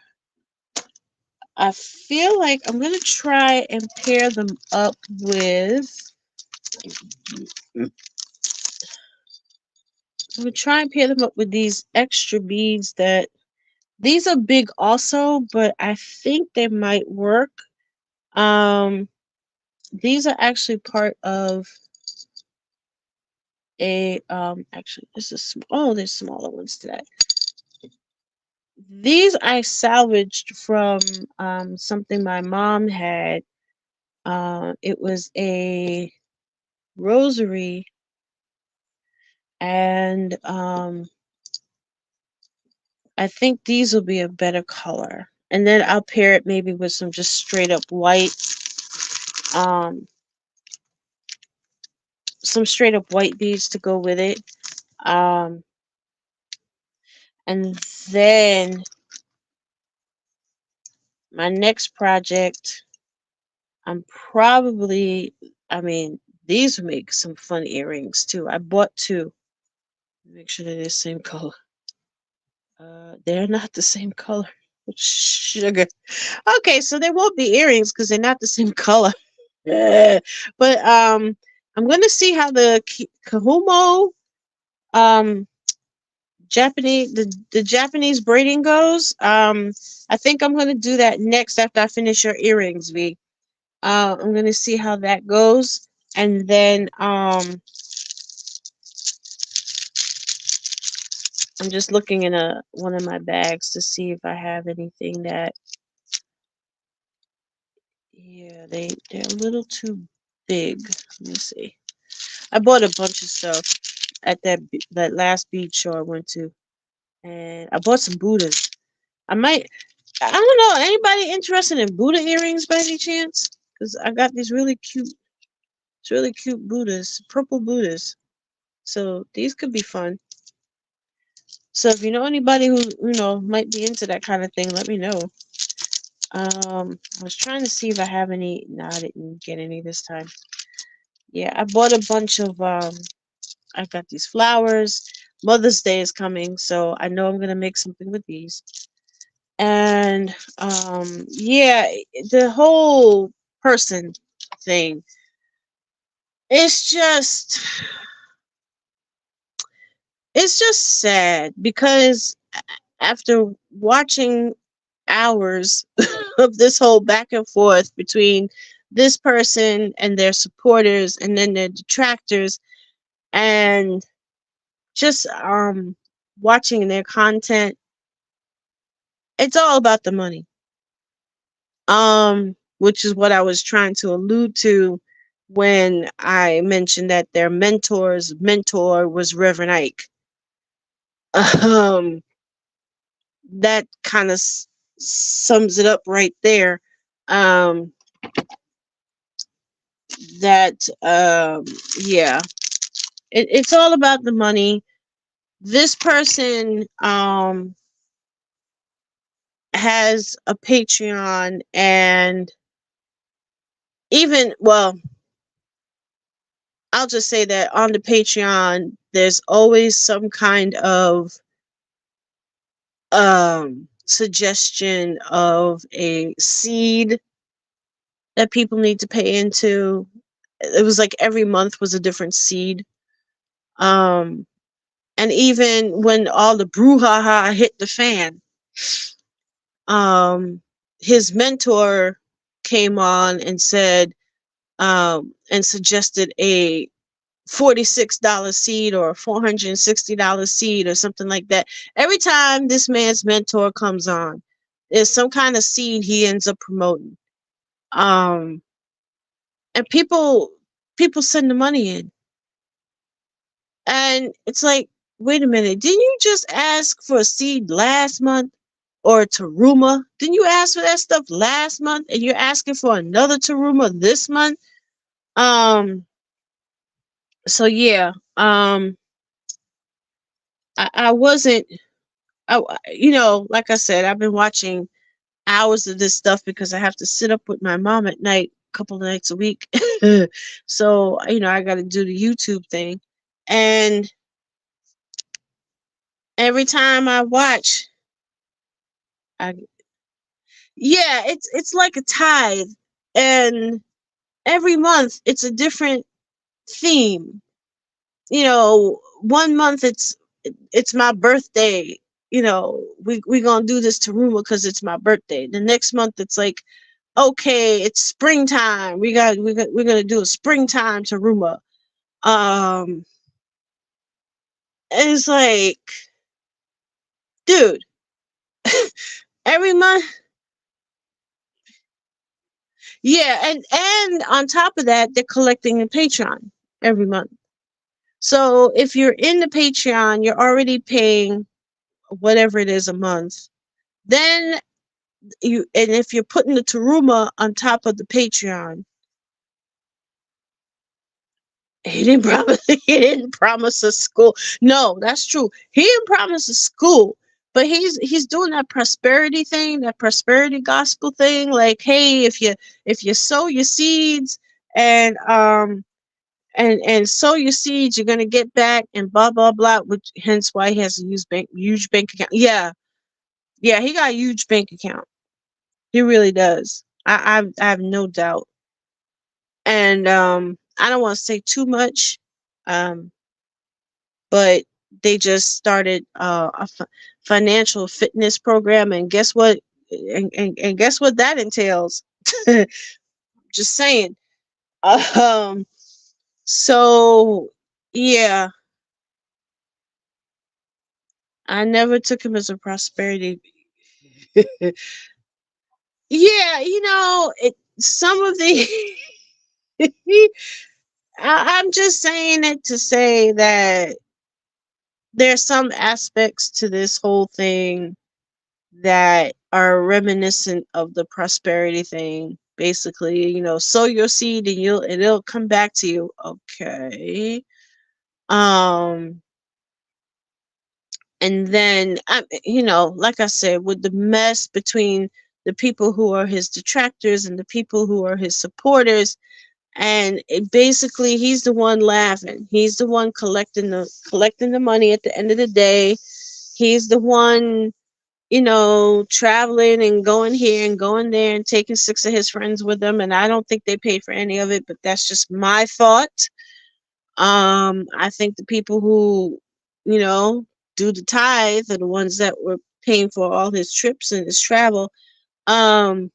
I feel like I'm gonna try and pair them up with. I'm gonna try and pair them up with these extra beads that these are big also, but I think they might work. Um, these are actually part of a actually this is oh, there's smaller ones today. These I salvaged from something my mom had. It was a rosary, and I think these will be a better color. And then I'll pair it maybe with some just straight up white, um, some straight up white beads to go with it. Um, and then my next project, I'm probably, I mean, these would make some fun earrings too. I bought two. Make sure they're the same color. They're not the same color. Sugar. Okay, so they won't be earrings because they're not the same color. But I'm gonna see how the Kahumo um the Japanese braiding goes. I think I'm gonna do that next after I finish your earrings, V. I'm gonna see how that goes, and then I'm just looking in one of my bags to see if I have anything that, yeah, they're a little too big. Let me see. I bought a bunch of stuff at that last beach show I went to, and I bought some Buddhas. I might, I don't know, anybody interested in Buddha earrings by any chance? Because I got these really cute Buddhas, purple Buddhas. So these could be fun. So if you know anybody who might be into that kind of thing, let me know. I was trying to see if I have any. No, I didn't get any this time. Yeah, I bought a bunch of. I got these flowers. Mother's Day is coming, so I know I'm gonna make something with these. And yeah, the whole person thing. It's just it's just sad because after watching hours of this whole back and forth between this person and their supporters and then their detractors, and just watching their content, it's all about the money. Which is what I was trying to allude to when I mentioned that their mentor's mentor was Reverend Ike. Um, that kind of sums it up right there. Um, that yeah, it's all about the money. This person has a Patreon, and even, well, I'll just say that on the Patreon, there's always some kind of suggestion of a seed that people need to pay into. It was like every month was a different seed. Um, and even when all the brouhaha hit the fan, um, his mentor came on and said, and suggested a $46 seed or a $460 seed or something like that. Every time this man's mentor comes on, there's some kind of seed he ends up promoting. Um, and people send the money in, and it's like, wait a minute, didn't you just ask for a seed last month, or a Taruma? Didn't you ask for that stuff last month, and you're asking for another Taruma this month? Um, so yeah, I wasn't, like I said, I've been watching hours of this stuff because I have to sit up with my mom at night, a couple of nights a week. So, I got to do the YouTube thing. And every time I watch, I, yeah, it's like a tithe. And every month it's a different theme. One month it's my birthday. We gonna do this Taruma because it's my birthday. The next month it's like, okay, it's springtime. We're gonna do a springtime Taruma. And it's like, dude, every month, yeah, and on top of that, they're collecting a Patreon every month. So if you're in the Patreon, you're already paying whatever it is a month. Then and if you're putting the Taruma on top of the Patreon, he didn't promise. He didn't promise a school. No, that's true. He didn't promise a school, but he's doing that prosperity thing, that prosperity gospel thing. Like, hey, if you sow your seeds and sow your seeds, you're gonna get back, and blah blah blah. Which hence why he has a huge bank account. Yeah, yeah, he got a huge bank account. He really does. I have no doubt. And I don't want to say too much. Um, but they just started a financial fitness program, and guess what? And guess what that entails? Just saying. Um, so yeah, I never took him as a prosperity. Yeah, some of the. I'm just saying it to say that there's some aspects to this whole thing that are reminiscent of the prosperity thing. Basically, sow your seed and it'll come back to you. Okay. Um, and then like I said, with the mess between the people who are his detractors and the people who are his supporters, and basically he's the one laughing. He's the one collecting the money at the end of the day. He's the one traveling and going here and going there and taking six of his friends with them. And I don't think they paid for any of it, but that's just my thought. I think the people who, you know, do the tithe are the ones that were paying for all his trips and his travel. Um,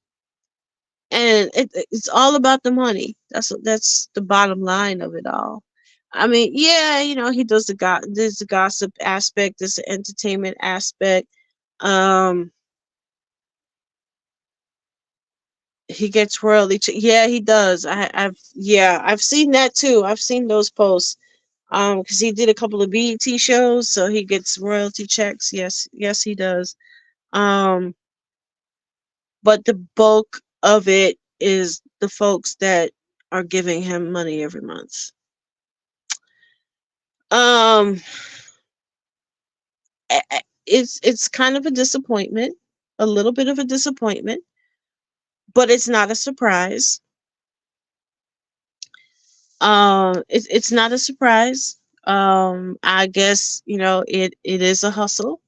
and it's all about the money. That's the bottom line of it all. I mean, yeah, he does there's the gossip aspect, there's the entertainment aspect. Um, he gets royalty. Yeah, he does. I've seen that too. I've seen those posts. Because he did a couple of BET shows, so he gets royalty checks. Yes, yes, he does. Um, but the bulk of it is the folks that are giving him money every month. Um, it's kind of a disappointment, a little bit of a disappointment, but it's not a surprise. It's not a surprise. I guess it is a hustle.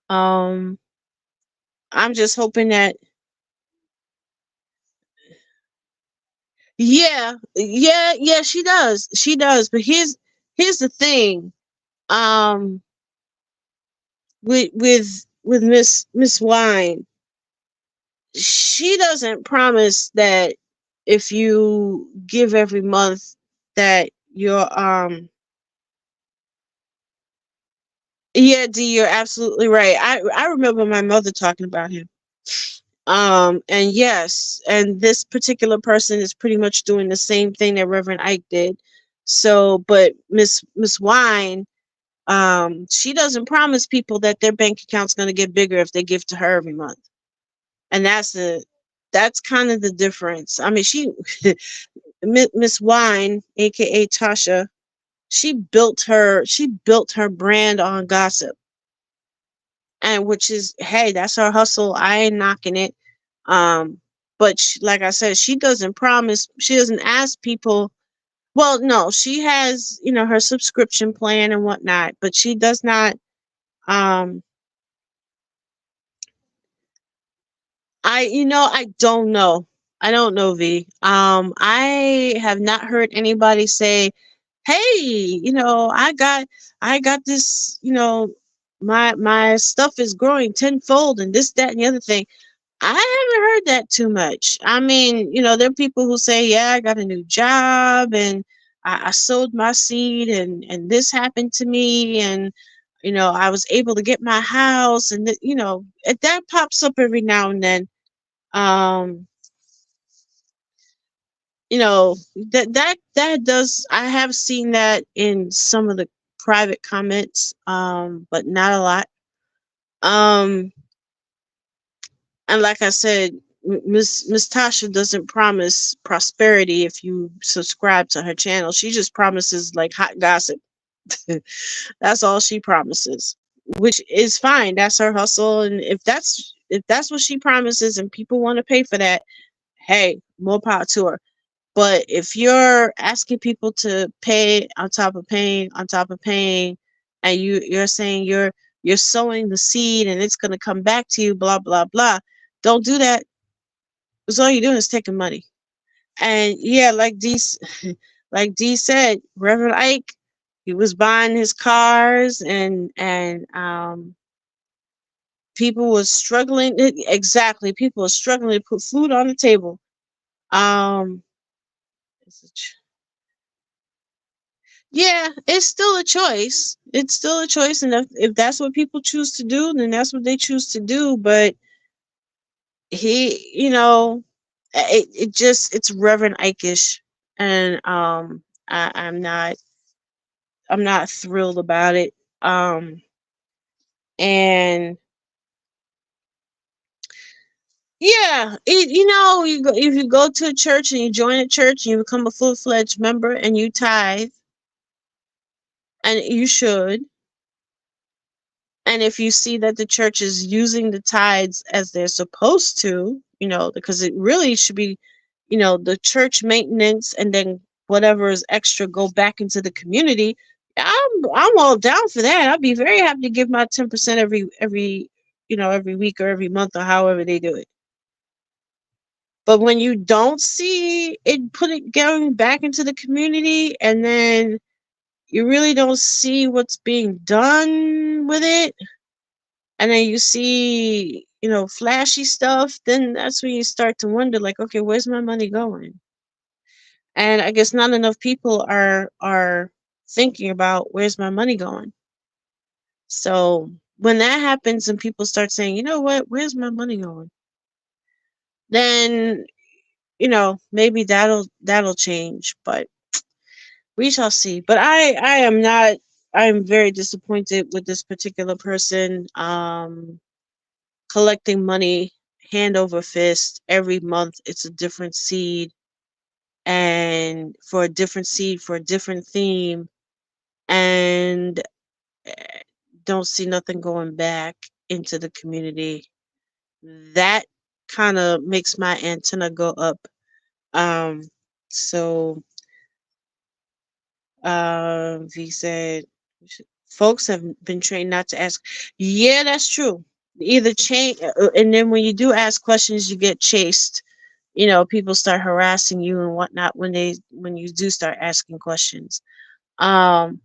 Um, I'm just hoping that. Yeah, yeah, yeah, she does. She does. But here's the thing. Um with Miss Wine, she doesn't promise that if you give every month that yeah, D, you're absolutely right. I remember my mother talking about him. And yes, and this particular person is pretty much doing the same thing that Reverend Ike did. So, but Miss Wine, she doesn't promise people that their bank account's going to get bigger if they give to her every month. And that's kind of the difference. I mean, Miss Wine, aka Tasha, she built her brand on gossip, and which is, hey, that's her hustle. I ain't knocking it. But like I said, she doesn't promise. She doesn't ask people. Well, no, she has her subscription plan and whatnot, but she does not. Um, I don't know. I don't know, V. I have not heard anybody say, "Hey, I got this. My stuff is growing tenfold, and this, that, and the other thing." I haven't heard that too much. I mean, there are people who say, "Yeah, I got a new job, and I sowed my seed, and this happened to me, and I was able to get my house," and that pops up every now and then. um that does, I have seen that in some of the private comments, but not a lot. um and like I said, Miss Tasha doesn't promise prosperity if you subscribe to her channel. She just promises like hot gossip. That's all she promises, which is fine. That's her hustle, and if that's what she promises and people want to pay for that, hey, more power to her. But if you're asking people to pay on top of paying on top of paying, and you're saying you're sowing the seed and it's going to come back to you, blah blah blah, don't do that. Because all you're doing is taking money. And yeah, like D said, Reverend Ike, he was buying his cars, and people were struggling. Exactly, people were struggling to put food on the table. Um, Yeah, it's still a choice. It's still a choice, and if that's what people choose to do, then that's what they choose to do. But he, it's Reverend Ike-ish, and I'm not thrilled about it. And yeah, if you go to a church and you join a church and you become a full-fledged member and you tithe, and you should. And if you see that the church is using the tithes as they're supposed to, because it really should be, the church maintenance, and then whatever is extra go back into the community. I'm all down for that. I'd be very happy to give my 10% every every week or every month or however they do it. But when you don't see it put it going back into the community, and then you really don't see what's being done with it, and then you see, flashy stuff, then that's when you start to wonder, like, okay, where's my money going? And I guess not enough people are thinking about where's my money going. So when that happens and people start saying, you know what, where's my money going? Then, maybe that'll change, but we shall see. But I am not I'm very disappointed with this particular person collecting money hand over fist every month. It's a different seed, and for a different seed for a different theme, and don't see nothing going back into the community. That kind of makes my antenna go up. So he said, folks have been trained not to ask. Yeah, that's true. Either change, and then when you do ask questions, you get chased. People start harassing you and whatnot when you do start asking questions. Um,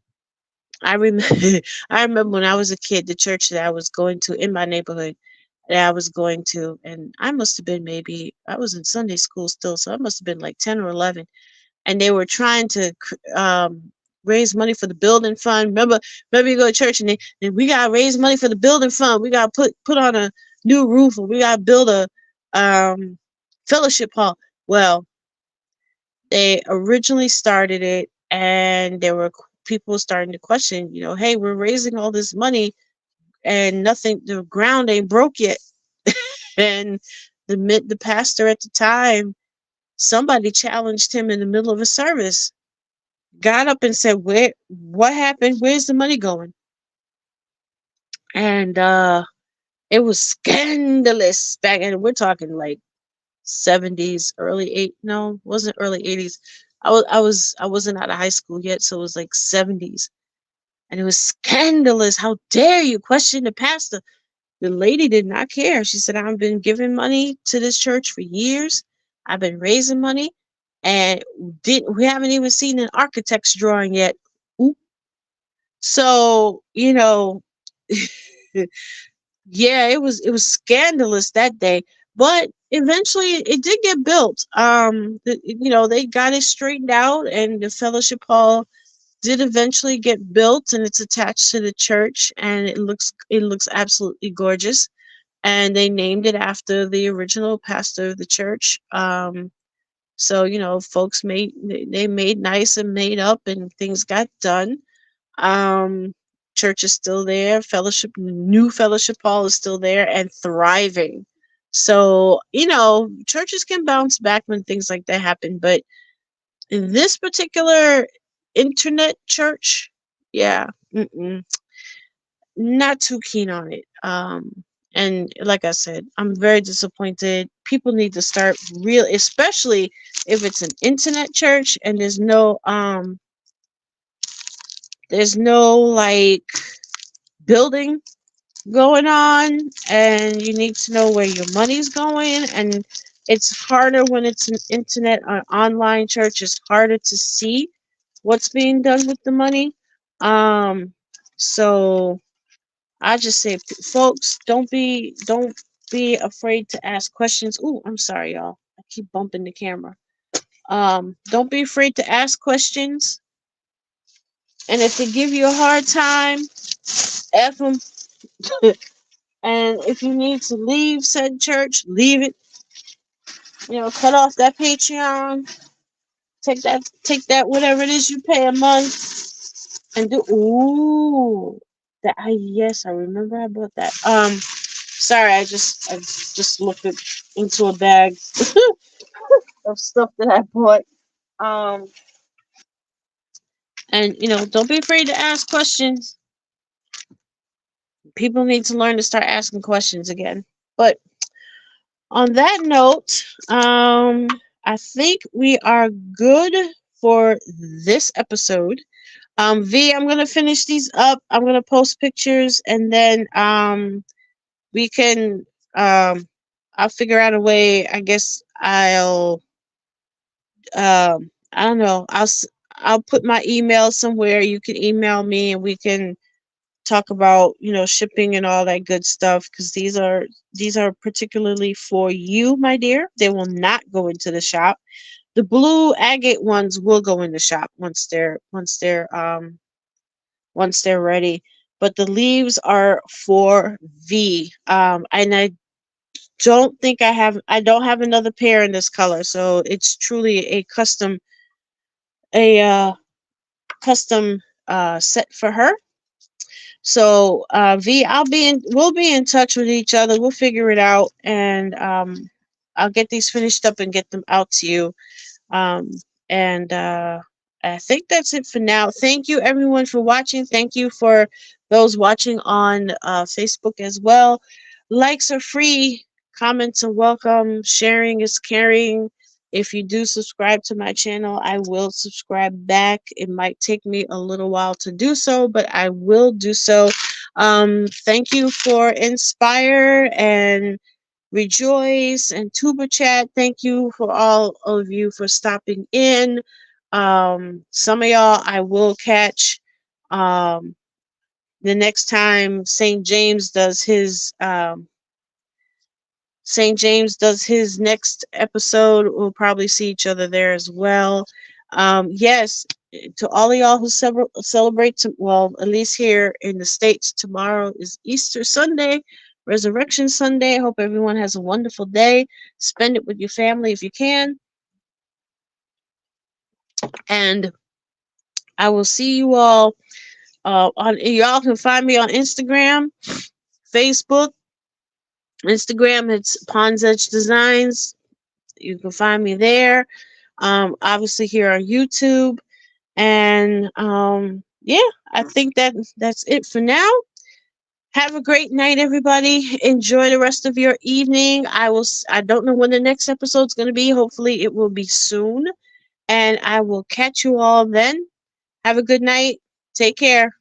I remember I remember when I was a kid, the church that I was going to in my neighborhood that I was going to, and I must have been, maybe I was in Sunday school still, so I must have been like 10 or 11, and they were trying to raise money for the building fund. Remember you go to church and we gotta raise money for the building fund. We gotta put on a new roof, or we gotta build a fellowship hall. Well, they originally started it, and there were people starting to question, hey, we're raising all this money and nothing, the ground ain't broke yet. And the pastor at the time, somebody challenged him in the middle of a service, got up and said, what happened? Where's the money going? And it was scandalous back, and we're talking like 70s, early eight. No, it wasn't early 80s. I wasn't out of high school yet, so it was like 70s, and it was scandalous. How dare you question the pastor? The lady did not care. She said, I've been giving money to this church for years. I've been raising money, and we haven't even seen an architect's drawing yet. Oop. So, yeah, it was scandalous that day, but eventually it did get built. They got it straightened out, and the fellowship hall did eventually get built, and it's attached to the church, and it looks absolutely gorgeous. And they named it after the original pastor of the church. So folks made nice and made up, and things got done. um Church is still there. New fellowship hall is still there and thriving. So churches can bounce back when things like that happen, but in this particular internet church, yeah, not too keen on it. And like I said, I'm very disappointed. People need to start real, especially if it's an internet church and there's no like building going on, and you need to know where your money's going. And it's harder when it's an internet or online church. It's harder to see what's being done with the money. So I just say, folks, don't be afraid to ask questions. Ooh, I'm sorry, y'all. I keep bumping the camera. Don't be afraid to ask questions. And if they give you a hard time, F them. And if you need to leave said church, leave it. Cut off that Patreon. Take that whatever it is you pay a month and do. Ooh, yes, I remember I bought that. Sorry, I just looked into a bag of stuff that I bought. Um, and don't be afraid to ask questions. People need to learn to start asking questions again. But on that note, I think we are good for this episode. V, I'm gonna finish these up. I'm gonna post pictures, and then we can I'll figure out a way. I guess I don't know. I'll put my email somewhere. You can email me and we can talk about, shipping and all that good stuff, because these are particularly for you, my dear. They will not go into the shop. The blue agate ones will go in the shop once they're ready. But the leaves are for V. And I don't have another pair in this color, so it's truly a custom set for her. So V, we'll be in touch with each other. We'll figure it out, and I'll get these finished up and get them out to you. Um, and I think that's it for now. Thank you, everyone, for watching. Thank you for those watching on Facebook as well. Likes are free, comments are welcome, sharing is caring. If you do subscribe to my channel, I will subscribe back. It might take me a little while to do so, but I will do so. Thank you for Inspire and Rejoice and Tuba Chat. Thank you for all of you for stopping in. Some of y'all I will catch um, the next time St. James does his next episode. We'll probably see each other there as well. Yes, to all of y'all who celebrate, well, at least here in the States, tomorrow is Easter Sunday, Resurrection Sunday. I hope everyone has a wonderful day. Spend it with your family if you can. And I will see you all on. Y'all can find me on Instagram, Facebook. Instagram, it's Pond's Edge Designs. You can find me there. Obviously here on YouTube. And yeah, I think that's it for now. Have a great night, everybody. Enjoy the rest of your evening. I don't know when the next episode's going to be. Hopefully it will be soon. And I will catch you all then. Have a good night. Take care.